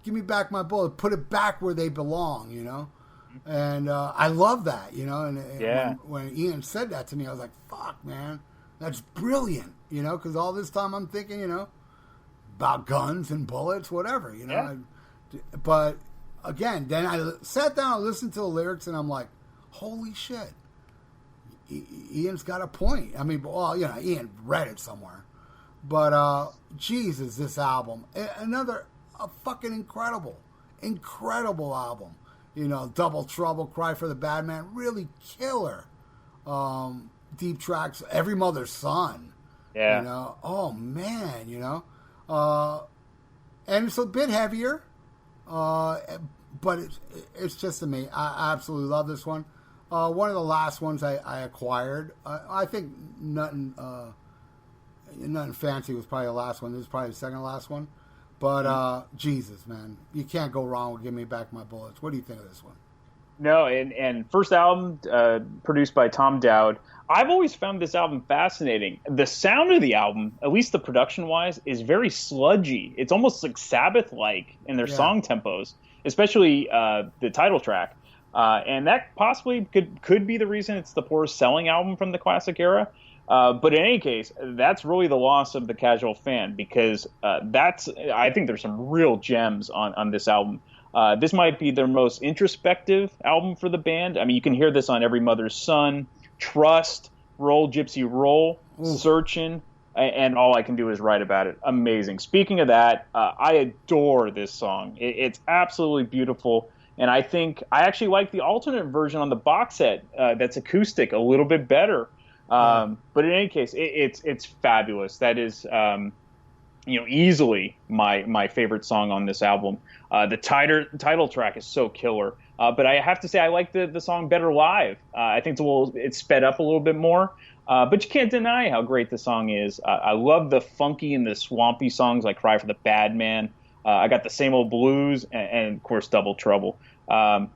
give me back my bullet. Put it back where they belong, And I love that, And when Ian said that to me, I was like, fuck, man, that's brilliant, because all this time I'm thinking, about guns and bullets, whatever, Yeah. But, again, then I sat down and listened to the lyrics, and I'm like, holy shit. Ian's got a point. I mean, well, Ian read it somewhere. But, Jesus, this album. Another fucking incredible album. Double Trouble, Cry for the Bad Man. Really killer. Deep tracks. Every Mother's Son. Yeah. Oh, man, and it's a bit heavier. but it's just amazing. I absolutely love this one. One of the last ones I acquired. I think nothing fancy was probably the last one. This is probably the second to last one. But Jesus, man, you can't go wrong with "Give Me Back My Bullets." What do you think of this one? No, and first album produced by Tom Dowd. I've always found this album fascinating. The sound of the album, at least the production-wise, is very sludgy. It's almost like Sabbath-like in their song tempos, especially the title track. And that possibly could be the reason it's the poorest selling album from the classic era. But in any case, that's really the loss of the casual fan, because I think there's some real gems on this album. This might be their most introspective album for the band. I mean, you can hear this on Every Mother's Son, Trust, Roll Gypsy Roll, Searchin', and All I Can Do Is Write About It. Amazing. Speaking of that, I adore this song. It's absolutely beautiful, and I think I actually like the alternate version on the box set that's acoustic a little bit better. But in any case, it's fabulous. That is, easily my favorite song on this album. The title track is so killer. But I have to say I like the song better live. I think it's sped up a little bit more. But you can't deny how great the song is. I love the funky and the swampy songs like Cry for the Bad Man. I got the Same Old Blues and of course, Double Trouble.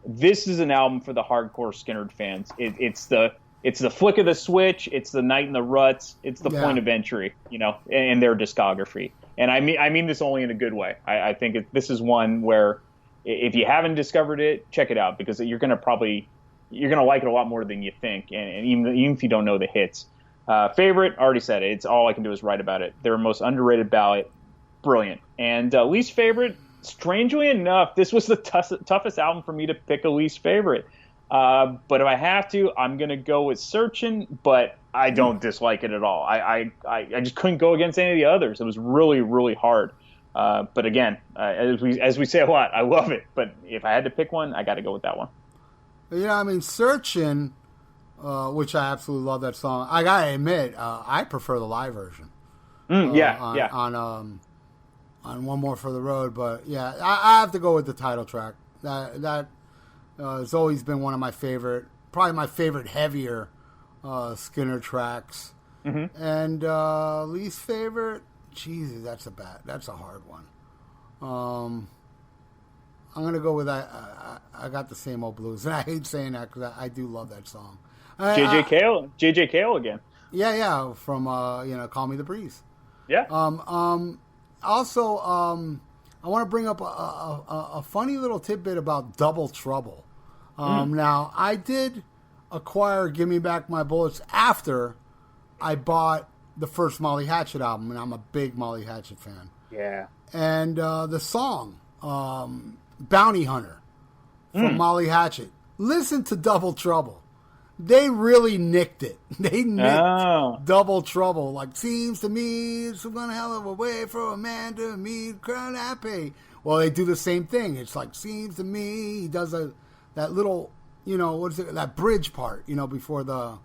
This is an album for the hardcore Skynyrd fans. It's the flick of the switch. It's the Night in the Ruts. It's the point of entry, in their discography. And I mean this only in a good way. I think this is one where if you haven't discovered it, check it out, because you're gonna like it a lot more than you think. And even if you don't know the hits, favorite, already said it. It's All I Can Do Is Write About It. Their most underrated ballad, brilliant. And least favorite, strangely enough, this was the toughest album for me to pick a least favorite. But if I have to, I'm going to go with Searchin', but I don't dislike it at all. I just couldn't go against any of the others. It was really, really hard. But again, as we say a lot, I love it. But if I had to pick one, I got to go with that one. Searchin', which I absolutely love that song. I got to admit, I prefer the live version. On One More for the Road. But yeah, I have to go with the title track. That it's always been one of my favorite, probably my favorite heavier Skynyrd tracks. Mm-hmm. And least favorite, Jesus, that's a hard one. I'm gonna go with I got the Same Old Blues, and I hate saying that because I do love that song. JJ Cale again. Yeah, from Call Me the Breeze. Yeah. Also, I want to bring up a funny little tidbit about Double Trouble. Now, I did acquire Give Me Back My Bullets after I bought the first Molly Hatchet album, and I'm a big Molly Hatchet fan. Yeah. And the song, Bounty Hunter, from Molly Hatchet. Listen to Double Trouble. They really nicked it. They nicked Double Trouble. Like, seems to me it's one hell of a way for a man to meet crown happy. Well, they do the same thing. It's like, seems to me, he does that little, what is it, that bridge part, before the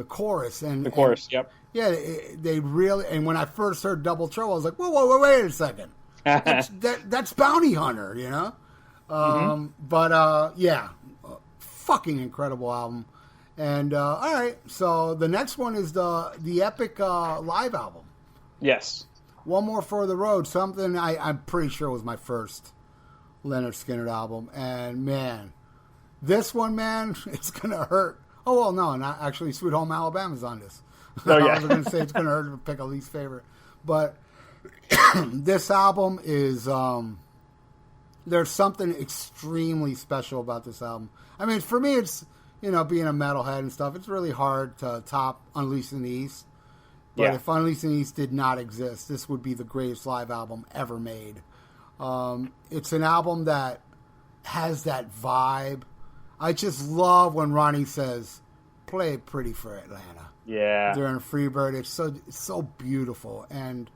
chorus. And the chorus, yep. Yeah, they really, and when I first heard Double Trouble, I was like, whoa, wait a second. That's Bounty Hunter, But, yeah, fucking incredible album. And all right, so the next one is the epic live album. Yes. One More for the Road, something I'm pretty sure was my first Lynyrd Skynyrd album. And man, this one, man, it's gonna hurt. Oh well, no, not actually. Sweet Home Alabama's on this. Oh, yeah. I was gonna say it's gonna hurt to pick a least favorite, but this album is there's something extremely special about this album. I mean, for me, it's being a metalhead and stuff, it's really hard to top Unleashed in the East. But if Unleashed in the East did not exist, this would be the greatest live album ever made. It's an album that has that vibe. I just love when Ronnie says, "Play it pretty for Atlanta." Yeah. During Freebird, it's so beautiful. And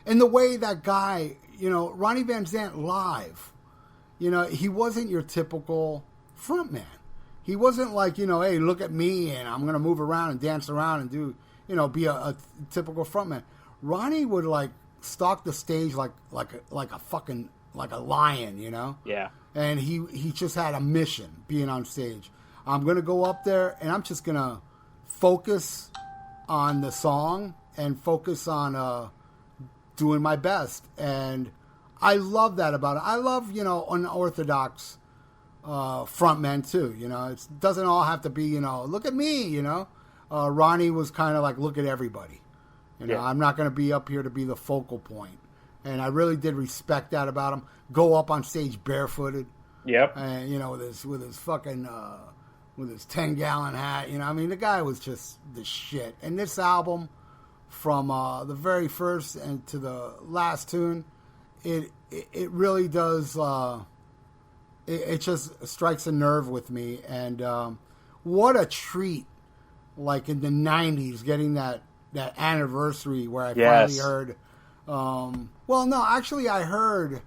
the way that guy, Ronnie Van Zant live, he wasn't your typical frontman. He wasn't like, hey, look at me and I'm going to move around and dance around and do, be a typical frontman. Ronnie would like stalk the stage like a fucking like a lion, you know. Yeah. And he just had a mission being on stage. I'm gonna go up there and I'm just gonna focus on the song and focus on doing my best. And I love that about it. I love, you know, unorthodox frontmen too. You know, it doesn't all have to be, you know, look at me. You know, Ronnie was kind of like, look at everybody. You know, I'm not going to be up here to be the focal point. And I really did respect that about him. Go up on stage barefooted. Yep. And you know, with his fucking with his 10-gallon hat. You know, I mean, the guy was just the shit. And this album, from the very first and to the last tune, it really does. It just strikes a nerve with me. And what a treat! Like in the '90s, getting that anniversary where I finally heard. Well, no, actually, I heard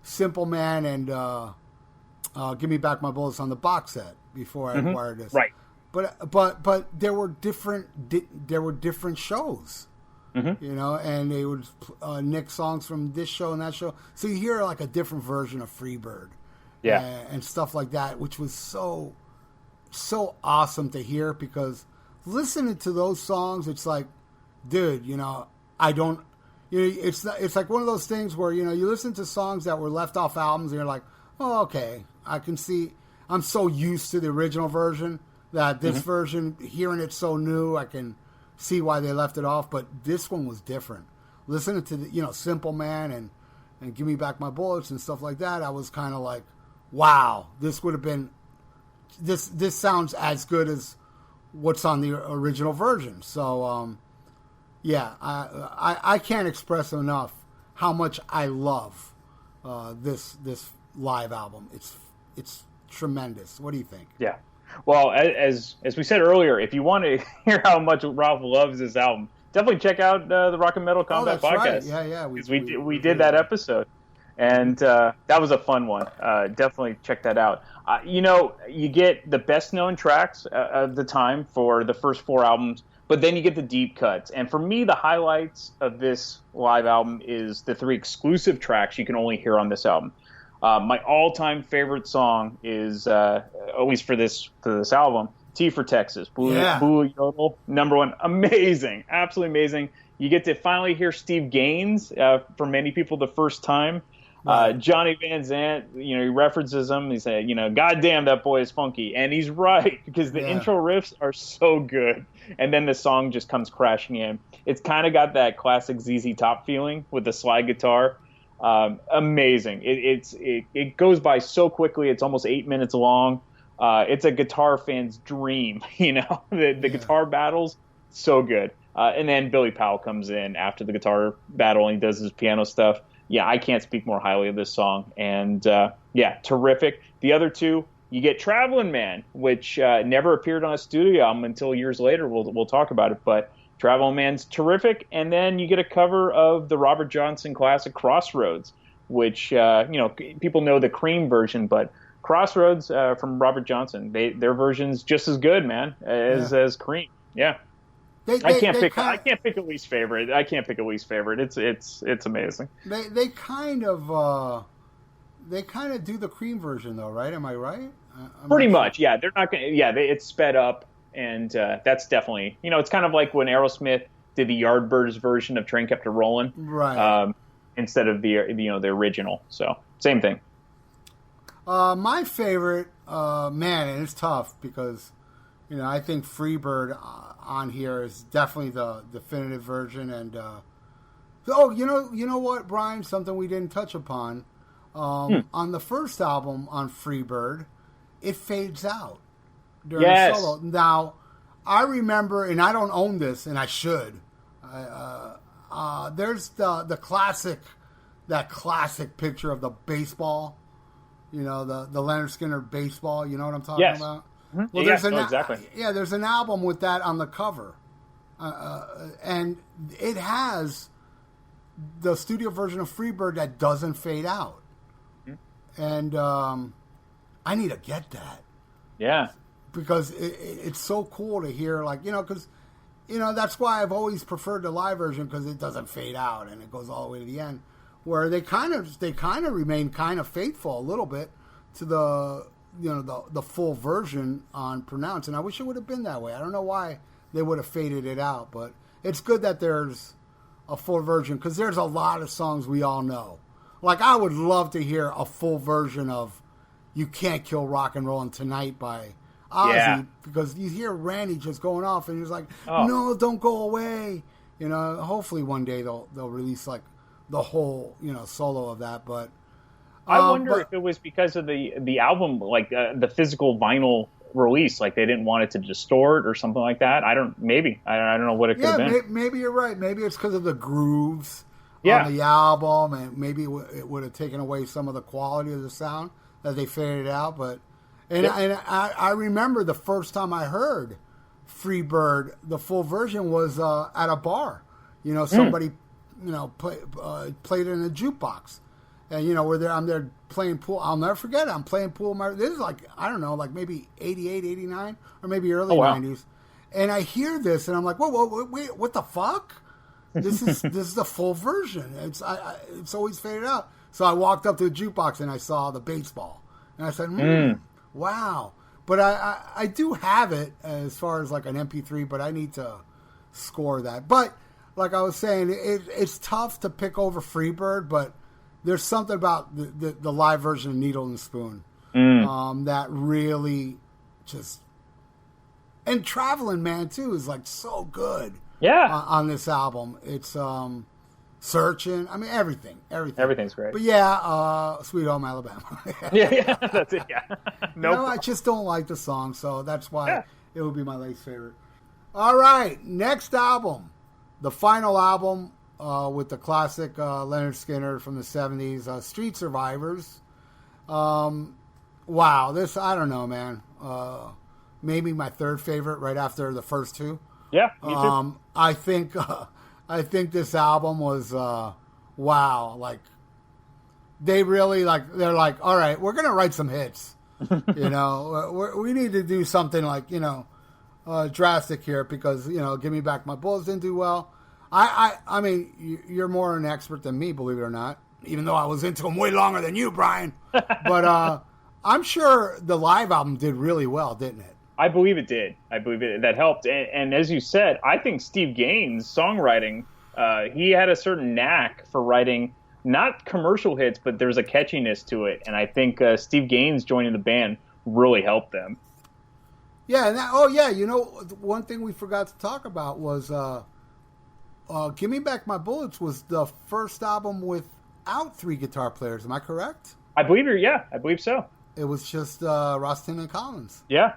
Simple Man and Give Me Back My Bullets on the box set before I acquired this. Right. But there were different shows. You know, and they would nick songs from this show and that show. So you hear like a different version of Freebird. Yeah. And stuff like that, which was so awesome to hear, because listening to those songs, it's like, dude, you know, it's like one of those things where, you know, you listen to songs that were left off albums and you're like, oh, okay, I can see, I'm so used to the original version that this version, hearing it so new, I can see why they left it off. But this one was different. Listening to the, you know, Simple Man and Give Me Back My Bullets and stuff like that, I was kind of like, wow, this would have been, this sounds as good as what's on the original version. So, yeah, I can't express enough how much I love this live album. It's tremendous. What do you think? Yeah. Well, as we said earlier, if you want to hear how much Ralph loves this album, definitely check out the Rock and Metal Combat podcast. Right. Yeah. Because we did that episode, and that was a fun one. Definitely check that out. You know, you get the best known tracks of the time for the first 4 albums, but then you get the deep cuts. And for me, the highlights of this live album is the 3 exclusive tracks you can only hear on this album. My all-time favorite song is, always for this album, T for Texas. Blue Yodel, #1. Amazing. Absolutely amazing. You get to finally hear Steve Gaines, for many people, the first time. Right. Johnny Van Zant, you know, he references him. He said, you know, God damn, that boy is funky. And he's right, because the intro riffs are so good. And then the song just comes crashing in. It's kind of got that classic ZZ Top feeling with the slide guitar. Amazing. It goes by so quickly. It's almost 8 minutes long. It's a guitar fan's dream, you know. The guitar battles, so good. And then Billy Powell comes in after the guitar battle and he does his piano stuff. Yeah, I can't speak more highly of this song. And yeah, terrific. The other 2, you get Travelin' Man, which never appeared on a studio album until years later. We'll talk about it, but Travelin' Man's terrific. And then you get a cover of the Robert Johnson classic Crossroads, which, you know, people know the Cream version, but Crossroads from Robert Johnson, their version's just as good, man, as Cream. Yeah. I can't pick a least favorite. It's amazing. They kind of do the Cream version though, right? Am I right? Pretty much, yeah. They're not gonna. Yeah, it's sped up, and that's definitely, you know, it's kind of like when Aerosmith did the Yardbirds version of Train Kept a Rollin', right? Instead of the the original. So same thing. My favorite, man, and it's tough because, you know, I think Freebird on here is definitely the definitive version. And you know what, Brian? Something we didn't touch upon on the first album on Freebird, it fades out during the solo. Now, I remember, and I don't own this, and I should. There's the classic, that classic picture of the baseball. You know, the Lynyrd Skynyrd baseball. You know what I'm talking about? Mm-hmm. Well, exactly. Yeah, there's an album with that on the cover, and it has the studio version of Freebird that doesn't fade out. Mm-hmm. And I need to get that. Yeah, because it's so cool to hear, like, you know, because, you know, that's why I've always preferred the live version, because it doesn't fade out and it goes all the way to the end. where they kind of remain kind of faithful a little bit to the full version on Pronounce, and I wish it would have been that way. I don't know why they would have faded it out, but it's good that there's a full version, because there's a lot of songs we all know. Like, I would love to hear a full version of "You Can't Kill Rock and Roll" and "Tonight" by Ozzy, because you hear Randy just going off, and he's like, "No, don't go away." Hopefully one day they'll release like the whole solo of that. But I wonder if it was because of the album, like the physical vinyl release, like they didn't want it to distort or something like that. I don't know what it could have been. Maybe you're right. Maybe it's because of the grooves on the album, and maybe it would have taken away some of the quality of the sound that they faded out. But and I remember the first time I heard Freebird, the full version was at a bar. Somebody played it in a jukebox. And, I'm there playing pool. I'll never forget it. I'm playing pool. This is like, I don't know, like maybe 88, 89, or maybe early 90s. And I hear this, and I'm like, whoa, wait, what the fuck? This is the full version. It's always faded out. So I walked up to the jukebox, and I saw the baseball. And I said, wow. But I do have it as far as like an MP3, but I need to score that. But like I was saying, it's tough to pick over Freebird, but there's something about the live version of Needle and Spoon that really just... And Traveling Man, too, is like so good on this album. It's Searching. I mean, everything. Everything's great. But yeah, Sweet Home Alabama. yeah, that's it, yeah. I just don't like the song, so that's why it would be my least favorite. All right, next album. The final album with the classic Lynyrd Skynyrd from the 70s, Street Survivors. Wow, this, I don't know, man. Maybe my third favorite right after the first two. Yeah, me too. I think this album was, wow, like, they really, like, they're like, all right, we're going to write some hits. We need to do something like, drastic here because, Give Me Back My Bullets didn't do well. I mean, you're more an expert than me, believe it or not, even though I was into them way longer than you, Brian. But I'm sure the live album did really well, didn't it? I believe it did. That helped. And as you said, I think Steve Gaines' songwriting, he had a certain knack for writing not commercial hits, but there's a catchiness to it. And I think Steve Gaines joining the band really helped them. Yeah. And one thing we forgot to talk about was Give Me Back My Bullets was the first album without three guitar players. Am I correct? I believe so. It was just Rustin and Collins. Yeah.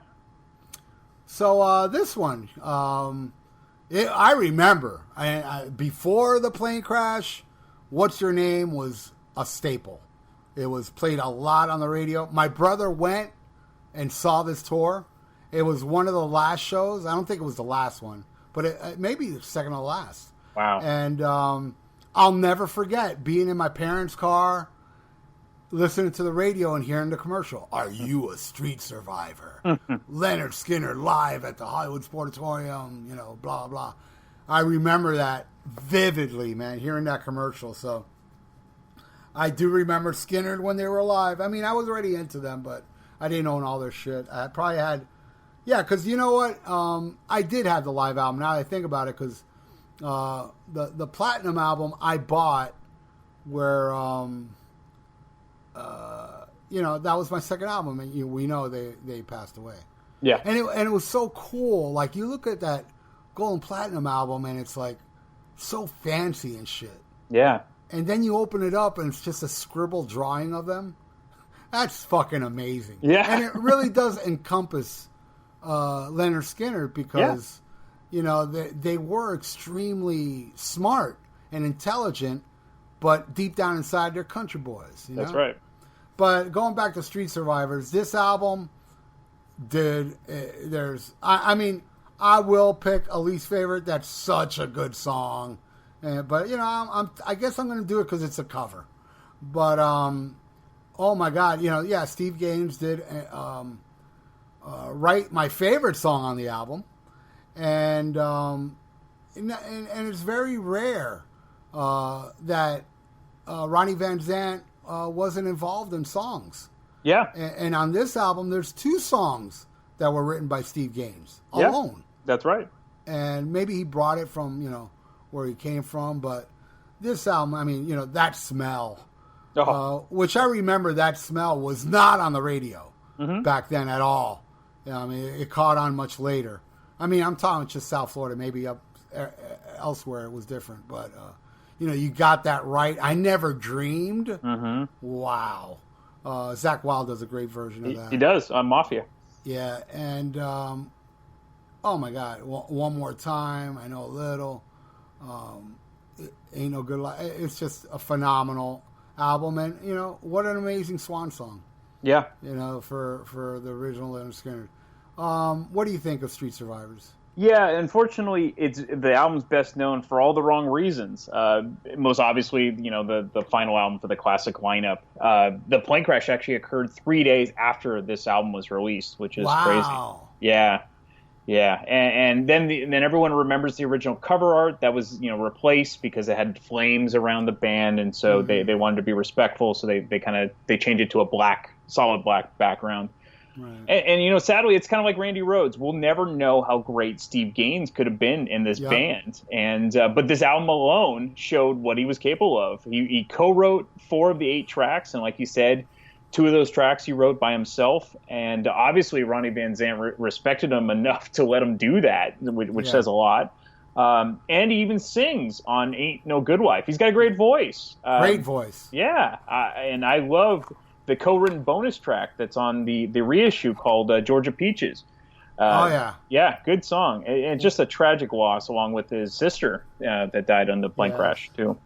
So this one, I remember before the plane crash, What's Your Name was a staple. It was played a lot on the radio. My brother went and saw this tour. It was one of the last shows. I don't think it was the last one, but it maybe the second to last. Wow. And I'll never forget being in my parents' car, listening to the radio and hearing the commercial. Are you a street survivor? Lynyrd Skynyrd live at the Hollywood Sportatorium, blah, blah. I remember that vividly, man, hearing that commercial. So I do remember Skynyrd when they were alive. I mean, I was already into them, but I didn't own all their shit. I probably had... Yeah, because you know what? I did have the live album, now that I think about it, because the Platinum album I bought where... that was my second album, and we know they passed away. Yeah, and it was so cool. Like, you look at that Gold and Platinum album, and it's like so fancy and shit. Yeah, and then you open it up, and it's just a scribbled drawing of them. That's fucking amazing. Yeah, and it really does encompass Lynyrd Skynyrd because they were extremely smart and intelligent, but deep down inside they're country boys. That's right. But going back to Street Survivors, this album I will pick a least favorite. That's such a good song. But, I guess I'm going to do it because it's a cover. But, oh my God, Steve Gaines did write my favorite song on the album. And it's very rare that Ronnie Van Zant wasn't involved in songs. Yeah. And on this album, there's 2 songs that were written by Steve Gaines Yeah, alone. that's right. And maybe he brought it from, where he came from. But this album, I mean, That Smell, which I remember that smell was not on the radio back then at all. I mean, it caught on much later. I mean, I'm talking just South Florida, maybe up elsewhere it was different. But, you got that right. I Never Dreamed. Mm-hmm. Wow. Zach Wilde does a great version of that. He does, on Mafia. Yeah, and oh my God, One More Time, I Know a Little, Ain't No Good Life. It's just a phenomenal album, and what an amazing swan song. Yeah, for the original Lynyrd Skynyrd. What do you think of Street Survivors? Yeah, unfortunately, the album's best known for all the wrong reasons. Most obviously, the final album for the classic lineup. The plane crash actually occurred 3 days after this album was released, which is crazy. Yeah, and then everyone remembers the original cover art that was replaced because it had flames around the band, and so they wanted to be respectful, so they changed it to a solid black background. Right. And sadly, it's kind of like Randy Rhoads. We'll never know how great Steve Gaines could have been in this band. And but this album alone showed what he was capable of. He co-wrote 4 of the 8 tracks, and like you said, 2 of those tracks he wrote by himself. And obviously, Ronnie Van Zant respected him enough to let him do that, which says a lot. And he even sings on "Ain't No Good Wife." He's got a great voice. Great voice. Yeah, and I love the co-written bonus track that's on the reissue called Georgia Peaches. Yeah, good song. And just a tragic loss along with his sister that died on the plane crash too.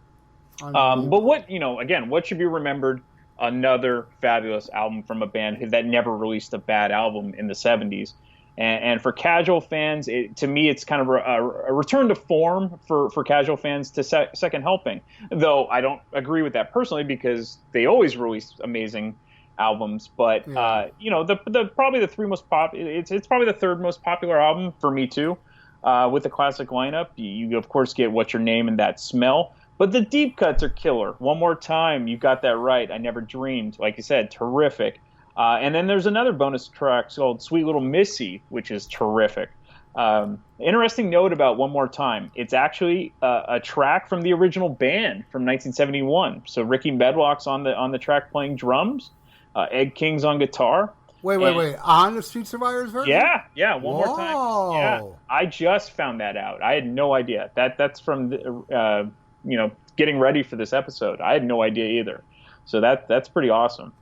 But what should be remembered? Another fabulous album from a band that never released a bad album in the 70s. And for casual fans, to me, it's kind of a return to form for casual fans to Second Helping. Though I don't agree with that personally because they always release amazing albums. But probably the 3 most it's probably the 3rd most popular album for me too. With the classic lineup, you of course get What's Your Name and That Smell. But the deep cuts are killer. One More Time, you got that right. I Never Dreamed, like you said, terrific. And then there's another bonus track called Sweet Little Missy, which is terrific. Interesting note about One More Time. It's actually a track from the original band from 1971. So Ricky Medlock's on the track playing drums. Ed King's on guitar. Wait. On the Street Survivors version? Yeah. One More Time. Yeah. I just found that out. I had no idea. That's from getting ready for this episode. I had no idea either. So that's pretty awesome.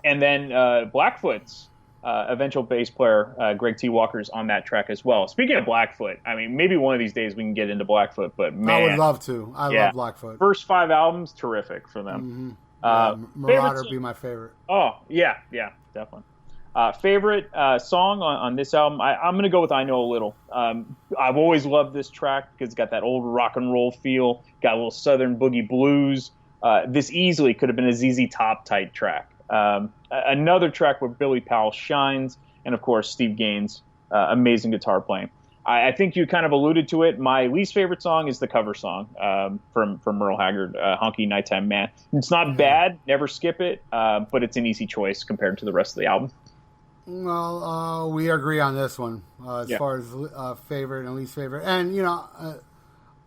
And then Blackfoot's eventual bass player, Greg T. Walker's on that track as well. Speaking of Blackfoot, I mean, maybe one of these days we can get into Blackfoot, but man. I would love to. I love Blackfoot. First 5 albums, terrific for them. Marauder would be my favorite. Oh, yeah, definitely. Favorite song on this album, I'm going to go with I Know a Little. I've always loved this track because it's got that old rock and roll feel, got a little southern boogie blues. This easily could have been a ZZ Top type track. Another track where Billy Powell shines, and of course Steve Gaines' amazing guitar playing. I think you kind of alluded to it. My least favorite song is the cover song from Merle Haggard, "Honky Nighttime Man." It's not bad, never skip it, but it's an easy choice compared to the rest of the album. Well, we agree on this one as far as favorite and least favorite. And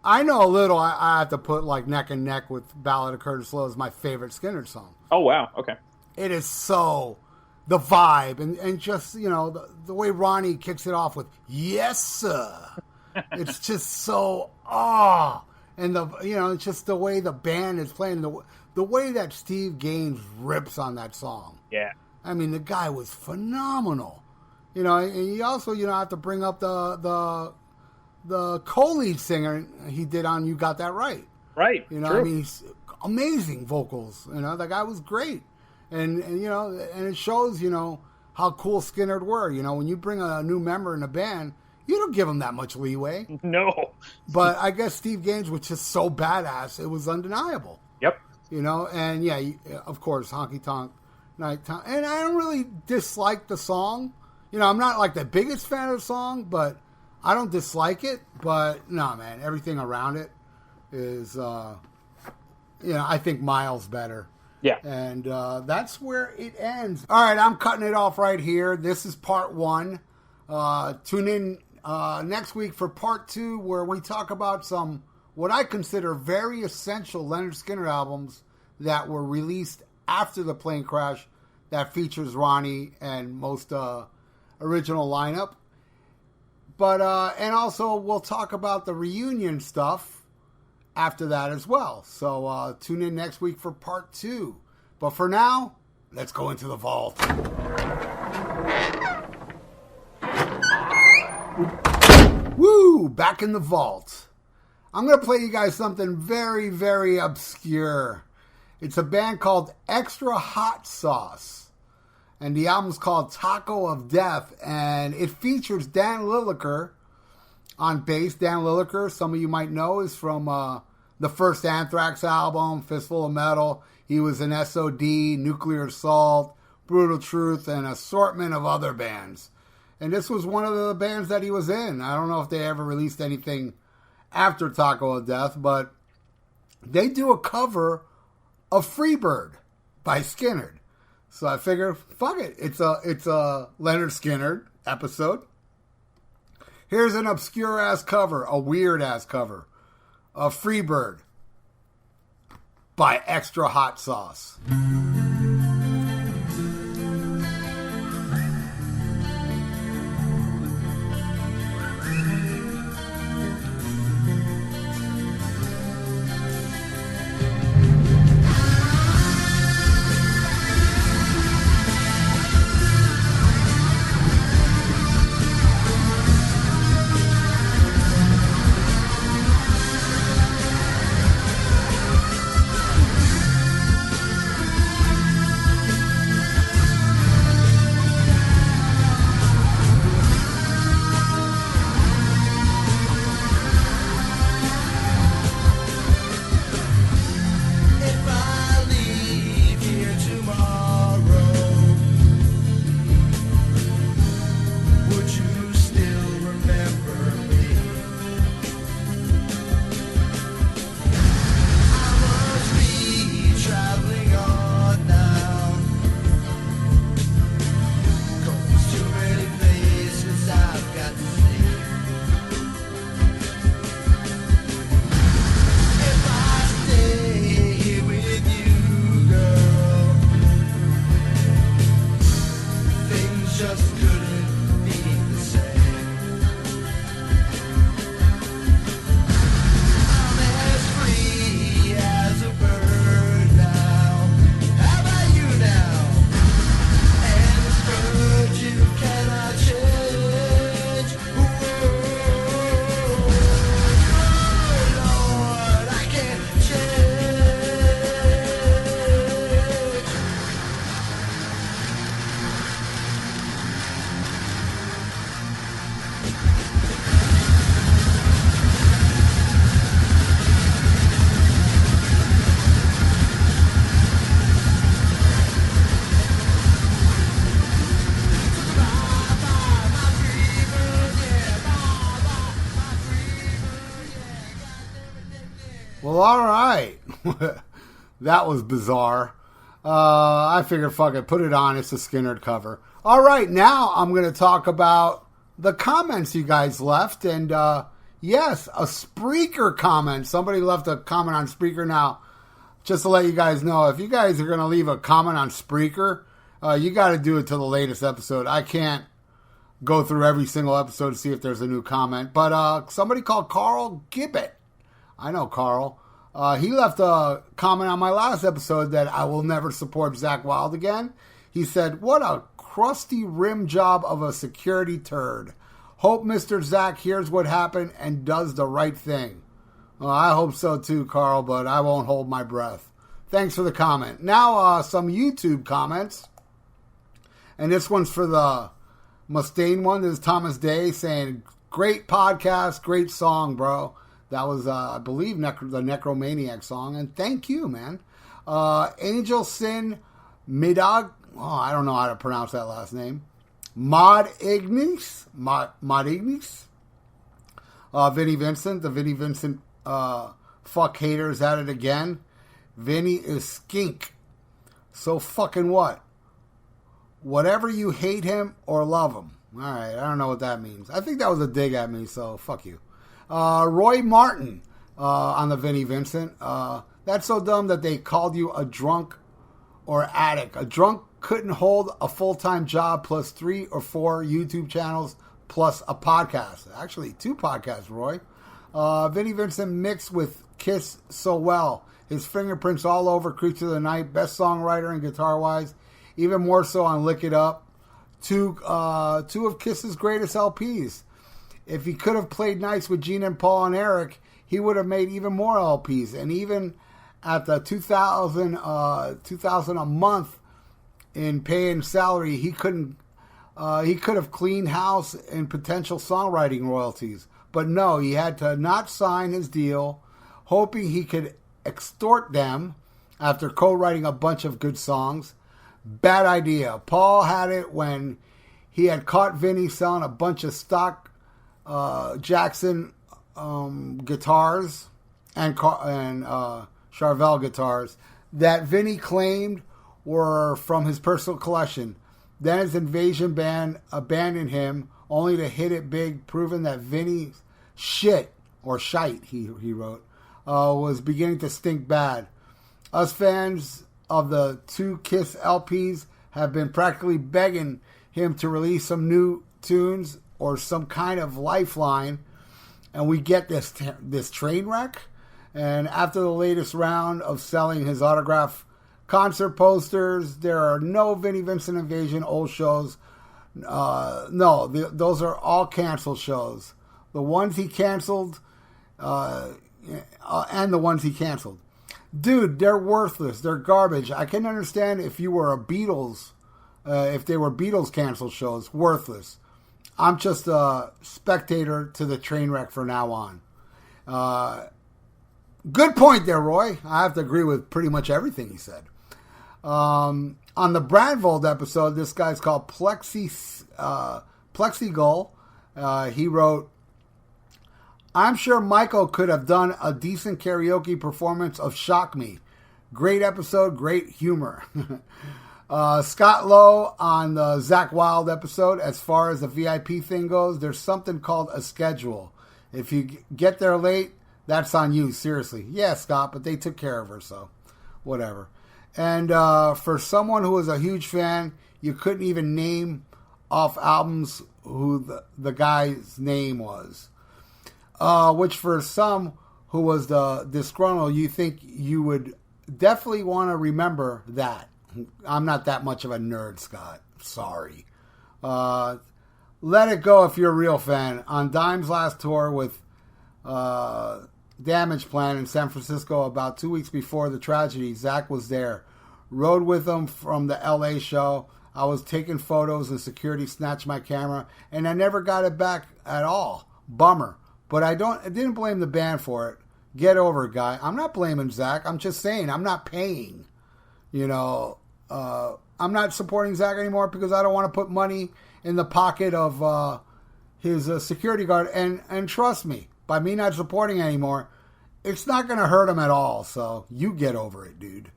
I Know a Little. I have to put like neck and neck with "Ballad of Curtis Lowe" as my favorite Skynyrd song. Oh wow, okay. It is so the vibe and just the way Ronnie kicks it off with "Yes Sir." It's just so and it's just the way the band is playing, the way that Steve Gaines rips on that song. Yeah, I mean the guy was phenomenal. And you also have to bring up the co-lead singer he did on "You Got That Right." Right. True. I mean, he's amazing vocals. That guy was great. And it shows, how cool Skynyrd were. When you bring a new member in a band, you don't give them that much leeway. No. But I guess Steve Gaines was just so badass, it was undeniable. Yep. And of course, Honky Tonk Nighttime. And I don't really dislike the song. I'm not like the biggest fan of the song, but I don't dislike it. But no, man, everything around it is I think Miles better. Yeah. And that's where it ends. All right, I'm cutting it off right here. This is part 1. Tune in next week for part 2, where we talk about some what I consider very essential Lynyrd Skynyrd albums that were released after the plane crash that features Ronnie and most original lineup. But and also we'll talk about the reunion stuff after that as well. So tune in next week for part 2. But for now, let's go into the vault. Woo! Back in the vault. I'm going to play you guys something very, very obscure. It's a band called Extra Hot Sauce. And the album's called Taco of Death. And it features Dan Lilliker on bass. Dan Lilliker, some of you might know, is from the first Anthrax album, Fistful of Metal. He was in SOD, Nuclear Assault, Brutal Truth, and an assortment of other bands. And this was one of the bands that he was in. I don't know if they ever released anything after Taco of Death, but they do a cover of Freebird by Skynyrd. So I figure, fuck it. It's a Lynyrd Skynyrd episode. Here's an obscure-ass cover, a weird-ass cover of Freebird by Extra Hot Sauce. Well, all right. That was bizarre. I figured, fuck it, put it on. It's a Skynyrd cover. All right, now I'm going to talk about the comments you guys left. And yes, a Spreaker comment. Somebody left a comment on Spreaker. Now, just to let you guys know, if you guys are going to leave a comment on Spreaker, you got to do it to the latest episode. I can't go through every single episode to see if there's a new comment. But somebody called Carl Gibbett. I know Carl. He left a comment on my last episode that I will never support Zakk Wylde again. He said, "What a crusty rim job of a security turd. Hope Mr. Zakk hears what happened and does the right thing." Well, I hope so too, Carl, but I won't hold my breath. Thanks for the comment. Now, some YouTube comments. And this one's for the Mustaine one. This is Thomas Day saying, "Great podcast, great song, bro." That was, I believe, the Necromaniac song. And thank you, man. Angel Sin Midag. Oh, I don't know how to pronounce that last name. Mod Ignis. Vinnie Vincent. The Vinnie Vincent fuck haters at it again. Vinny is skink. So fucking what? Whatever you hate him or love him. Alright, I don't know what that means. I think that was a dig at me, so fuck you. Roy Martin on the Vinnie Vincent. That's so dumb that they called you a drunk or addict. A drunk couldn't hold a full-time job plus 3 or 4 YouTube channels plus a podcast. Actually, 2 podcasts, Roy. Vinnie Vincent mixed with Kiss so well. His fingerprints all over Creature of the Night. Best songwriter and guitar-wise. Even more so on Lick It Up. Two of Kiss's greatest LPs. If he could have played nice with Gene and Paul and Eric, he would have made even more LPs. And even at the 2000 a month in pay and salary, he could have cleaned house in potential songwriting royalties. But no, he had to not sign his deal, hoping he could extort them after co-writing a bunch of good songs. Bad idea. Paul had it when he had caught Vinny selling a bunch of stock Jackson guitars and Charvel guitars that Vinny claimed were from his personal collection. Then his Invasion band abandoned him, only to hit it big, proving that Vinny's shit, or shite, he wrote, was beginning to stink bad. Us fans of the 2 Kiss LPs have been practically begging him to release some new tunes or some kind of lifeline, and we get this train wreck. And after the latest round of selling his autograph concert posters, there are no Vinnie Vincent Invasion old shows. Those are all canceled shows. The ones he canceled, and the ones he canceled. Dude, they're worthless. They're garbage. I can understand if you were a Beatles, if they were Beatles canceled shows. Worthless. I'm just a spectator to the train wreck from now on. Good point there, Roy. I have to agree with pretty much everything he said. On the Brandvold episode, this guy's called Plexigull. He wrote, I'm sure Michael could have done a decent karaoke performance of Shock Me. Great episode, great humor. Scott Lowe on the Zach Wilde episode, as far as the VIP thing goes, there's something called a schedule. If you get there late, that's on you, seriously. Yeah, Scott, but they took care of her, so whatever. And for someone who was a huge fan, you couldn't even name off albums who the guy's name was. Which for some who was the disgruntled, you think you would definitely want to remember that. I'm not that much of a nerd, Scott. Sorry. Let it go if you're a real fan. On Dime's last tour with Damage Plan in San Francisco about 2 weeks before the tragedy, Zach was there. Rode with him from the LA show. I was taking photos and security snatched my camera and I never got it back at all. Bummer. But I didn't blame the band for it. Get over it, guy. I'm not blaming Zach. I'm just saying I'm not paying. You know, I'm not supporting Zach anymore because I don't want to put money in the pocket of his security guard. And trust me, by me not supporting anymore, it's not going to hurt him at all. So you get over it, dude.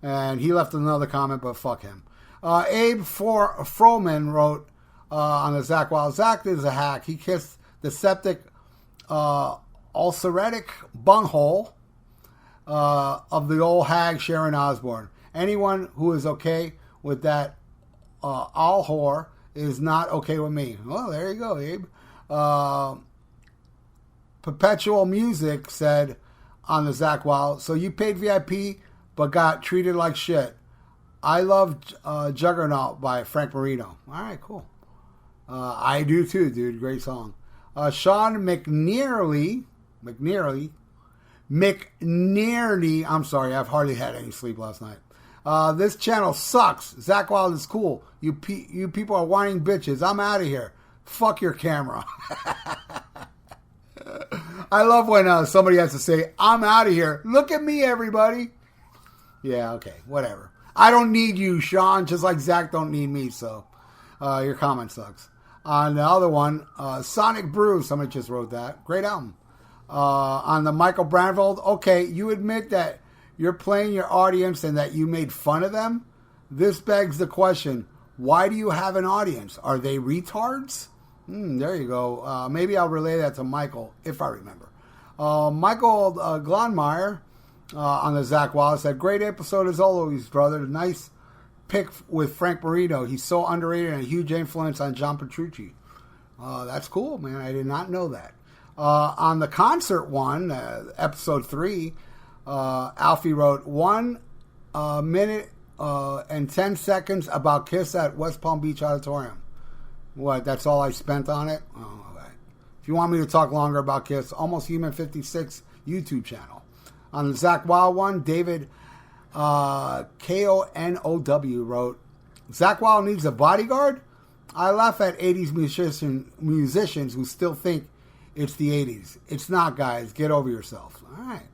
And he left another comment, but fuck him. Abe Froman wrote on the Zach Wild, Zach is a hack. He kissed the septic ulceratic bunghole of the old hag Sharon Osbourne. Anyone who is okay with that all whore is not okay with me. Well, there you go, Abe. Perpetual Music said on the Zach Wild, so you paid VIP but got treated like shit. I love Juggernaut by Frank Marino. All right, cool. I do too, dude. Great song. Sean McNearly. I'm sorry, I've hardly had any sleep last night. This channel sucks. Zach Wild is cool. You people are whining bitches. I'm out of here. Fuck your camera. I love when somebody has to say, I'm out of here. Look at me, everybody. Yeah, okay, whatever. I don't need you, Sean, just like Zach don't need me, so your comment sucks. On the other one, Sonic Brew, somebody just wrote that. Great album. On the Michael Brandvold, okay, you admit that you're playing your audience and that you made fun of them? This begs the question, why do you have an audience? Are they retards? There you go. Maybe I'll relay that to Michael, if I remember. Michael Glonmeyer on the Zach Wallace said, great episode as always, brother. Nice pick with Frank Marino. He's so underrated and a huge influence on John Petrucci. That's cool, man. I did not know that. On the concert one, episode 3, Alfie wrote 1 minute and 10 seconds about Kiss at West Palm Beach Auditorium. What, that's all I spent on it? Oh, all right. If you want me to talk longer about Kiss, Almost Human 56 YouTube channel. On the Zach Wild one, David Konow wrote, Zach Wild needs a bodyguard? I laugh at 80s musicians who still think it's the 80s. It's not, guys. Get over yourself. All right.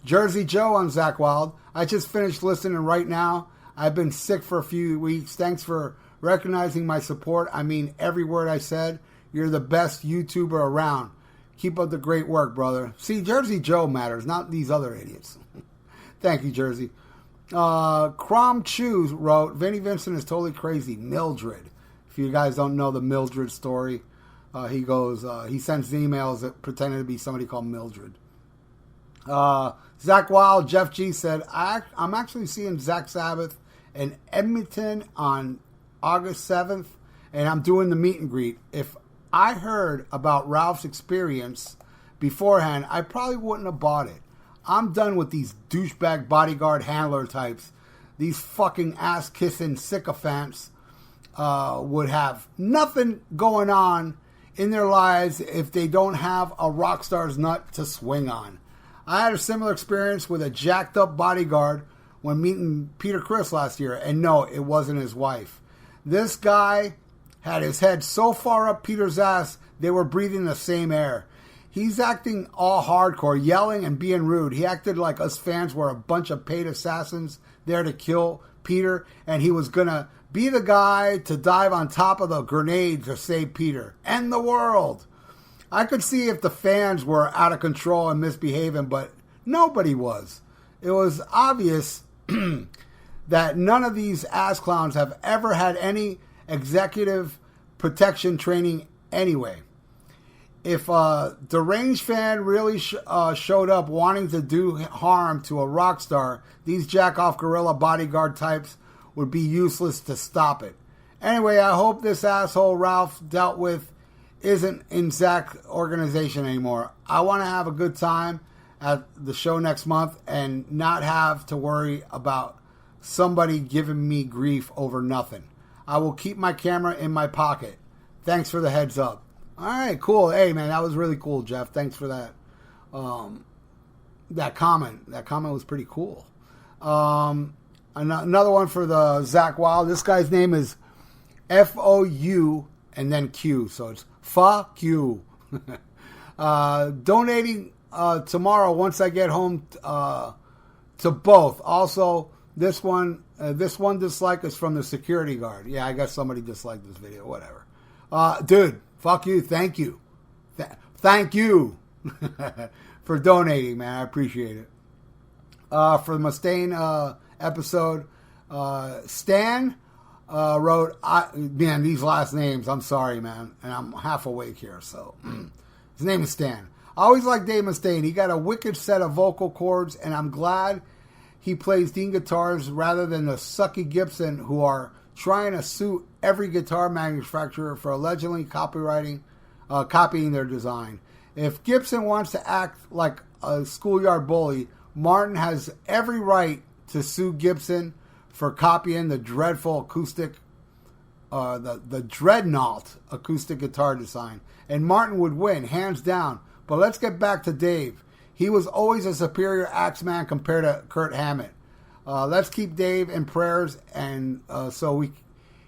Jersey Joe on Zach Wild. I just finished listening right now. I've been sick for a few weeks. Thanks for recognizing my support. I mean every word I said. You're the best YouTuber around. Keep up the great work, brother. See, Jersey Joe matters, not these other idiots. Thank you, Jersey. Crom Chews wrote, Vinnie Vincent is totally crazy. Mildred. If you guys don't know the Mildred story, he sends emails pretending to be somebody called Mildred. Zach Wild, Jeff G said, I'm actually seeing Zach Sabbath in Edmonton on August 7th, and I'm doing the meet and greet. If I heard about Ralph's experience beforehand, I probably wouldn't have bought it. I'm done with these douchebag bodyguard handler types. These fucking ass-kissing sycophants would have nothing going on in their lives if they don't have a rock star's nut to swing on. I had a similar experience with a jacked-up bodyguard when meeting Peter Criss last year, and no, it wasn't his wife. This guy had his head so far up Peter's ass, they were breathing the same air. He's acting all hardcore, yelling and being rude. He acted like us fans were a bunch of paid assassins there to kill Peter, and he was going to be the guy to dive on top of the grenade to save Peter. End the world. I could see if the fans were out of control and misbehaving, but nobody was. It was obvious that none of these ass clowns have ever had any executive protection training anyway. If a deranged fan really showed up wanting to do harm to a rock star, these jack-off gorilla bodyguard types would be useless to stop it. Anyway, I hope this asshole Ralph dealt with isn't in Zach's organization anymore. I want to have a good time at the show next month and not have to worry about somebody giving me grief over nothing. I will keep my camera in my pocket. Thanks for the heads up. All right, cool. Hey, man, that was really cool, Jeff. Thanks for that. That comment. That comment was pretty cool. Another one for the Zach Wild. This guy's name is FOU and then Q, so it's fuck you. Donating tomorrow once I get home to both. Also, this one dislike is from the security guard. Yeah, I guess somebody disliked this video. Whatever. Dude, fuck you. Thank you. Thank you for donating, man. I appreciate it. For the Mustaine episode, Stan wrote, man, these last names, I'm sorry, man. And I'm half awake here, so. His name is Stan. I always liked Dave Mustaine. He got a wicked set of vocal cords, and I'm glad he plays Dean guitars rather than the sucky Gibson who are trying to sue every guitar manufacturer for allegedly copying their design. If Gibson wants to act like a schoolyard bully, Martin has every right to sue Gibson for copying the dreadful acoustic, the Dreadnought acoustic guitar design. And Martin would win, hands down. But let's get back to Dave. He was always a superior axeman compared to Kurt Hammett. Let's keep Dave in prayers, and so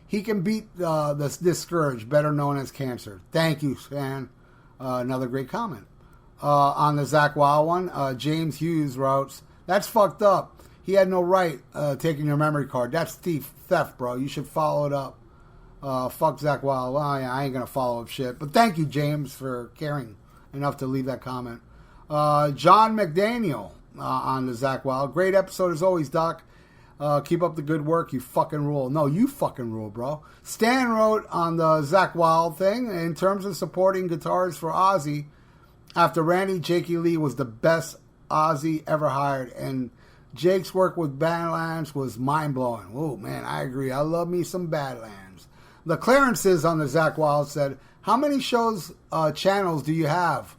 he can beat this scourge, better known as cancer. Thank you, Stan. Another great comment. On the Zach Wild one, James Hughes wrote, that's fucked up. He had no right taking your memory card. That's theft, bro. You should follow it up. Fuck Zach Wild. Well, I ain't going to follow up shit. But thank you, James, for caring enough to leave that comment. John McDaniel on the Zach Wild. Great episode as always, Doc. Keep up the good work. You fucking rule. No, you fucking rule, bro. Stan wrote on the Zach Wild thing, in terms of supporting guitars for Ozzy, after Randy, Jakey Lee was the best Ozzy ever hired, and Jake's work with Badlands was mind-blowing. Oh, man, I agree. I love me some Badlands. The Clarences on the Zach Wild said, how many shows, channels do you have?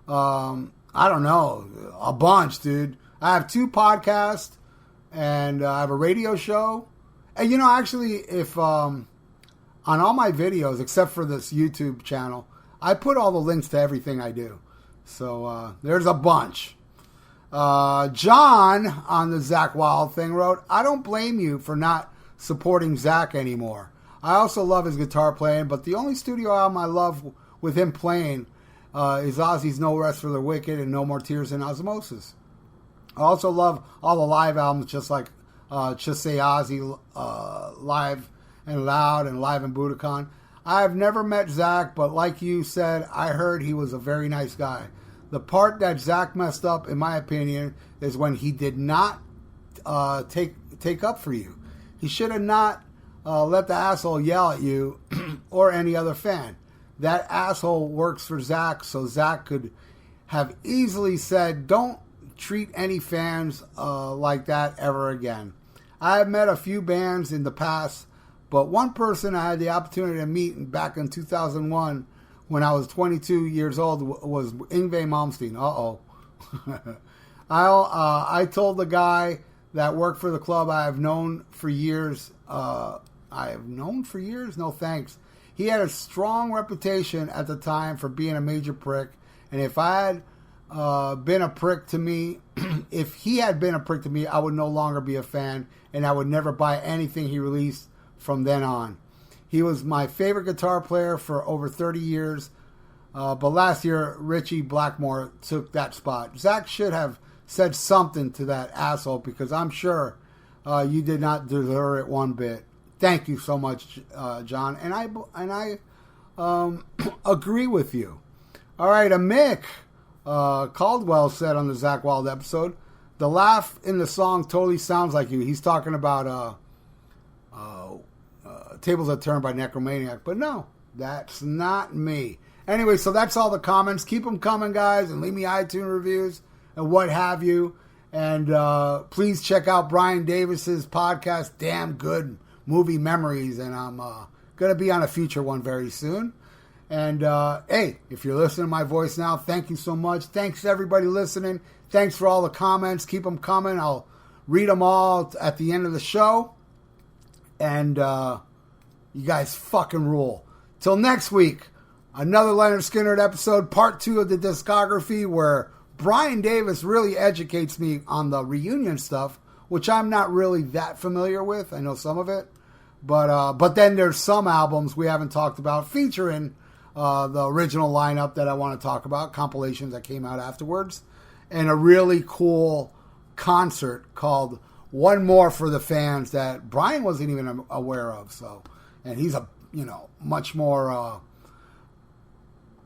I don't know. A bunch, dude. I have 2 podcasts, and I have a radio show. And, actually, if on all my videos, except for this YouTube channel, I put all the links to everything I do. So there's a bunch. John on the Zach Wild thing wrote, I don't blame you for not supporting Zach anymore. I also love his guitar playing, but the only studio album I love with him playing is Ozzy's No Rest for the Wicked and No More Tears in Osmosis. I also love all the live albums, just like Just Say Ozzy, Live and Loud, and Live in Budokan. I have never met Zach, but like you said, I heard he was a very nice guy. The part that Zach messed up, in my opinion, is when he did not take up for you. He should have not let the asshole yell at you or any other fan. That asshole works for Zach, so Zach could have easily said, don't treat any fans like that ever again. I have met a few bands in the past, but one person I had the opportunity to meet back in 2001 when I was 22 years old was Yngwie Malmsteen. I told the guy that worked for the club I have known for years. No thanks. He had a strong reputation at the time for being a major prick, and if I had been a prick to me, if he had been a prick to me, I would no longer be a fan, and I would never buy anything he released from then on. He was my favorite guitar player for over 30 years, but last year, Richie Blackmore took that spot. Zach should have said something to that asshole, because I'm sure you did not deserve it one bit. Thank you so much, John, and I agree with you. All right, Mick Caldwell said on the Zach Wild episode, the laugh in the song totally sounds like you. He's talking about Tables That Turn by Necromaniac, but no, that's not me. Anyway, so that's all the comments. Keep them coming, guys, and leave me iTunes reviews and what have you. And please check out Brian Davis's podcast, Damn Good Movie Memories, and I'm going to be on a future one very soon. And hey, if you're listening to my voice now, thank you so much. Thanks to everybody listening. Thanks for all the comments. Keep them coming. I'll read them all at the end of the show. And you guys fucking rule. Till next week, another Lynyrd Skynyrd episode, part 2 of the discography, where Brian Davis really educates me on the reunion stuff, which I'm not really that familiar with. I know some of it. But then there's some albums we haven't talked about featuring the original lineup that I want to talk about, compilations that came out afterwards, and a really cool concert called One More for the Fans that Brian wasn't even aware of. So, and he's a, much more,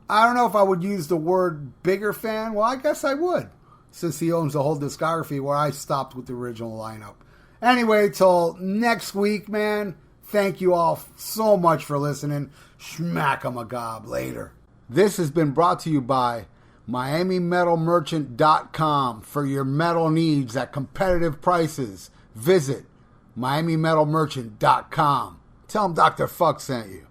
I don't know if I would use the word bigger fan. Well, I guess I would, since he owns the whole discography, where I stopped with the original lineup. Anyway, till next week, man. Thank you all so much for listening. Schmack 'em a gob later. This has been brought to you by MiamiMetalMerchant.com for your metal needs at competitive prices. Visit MiamiMetalMerchant.com. Tell them Dr. Fuck sent you.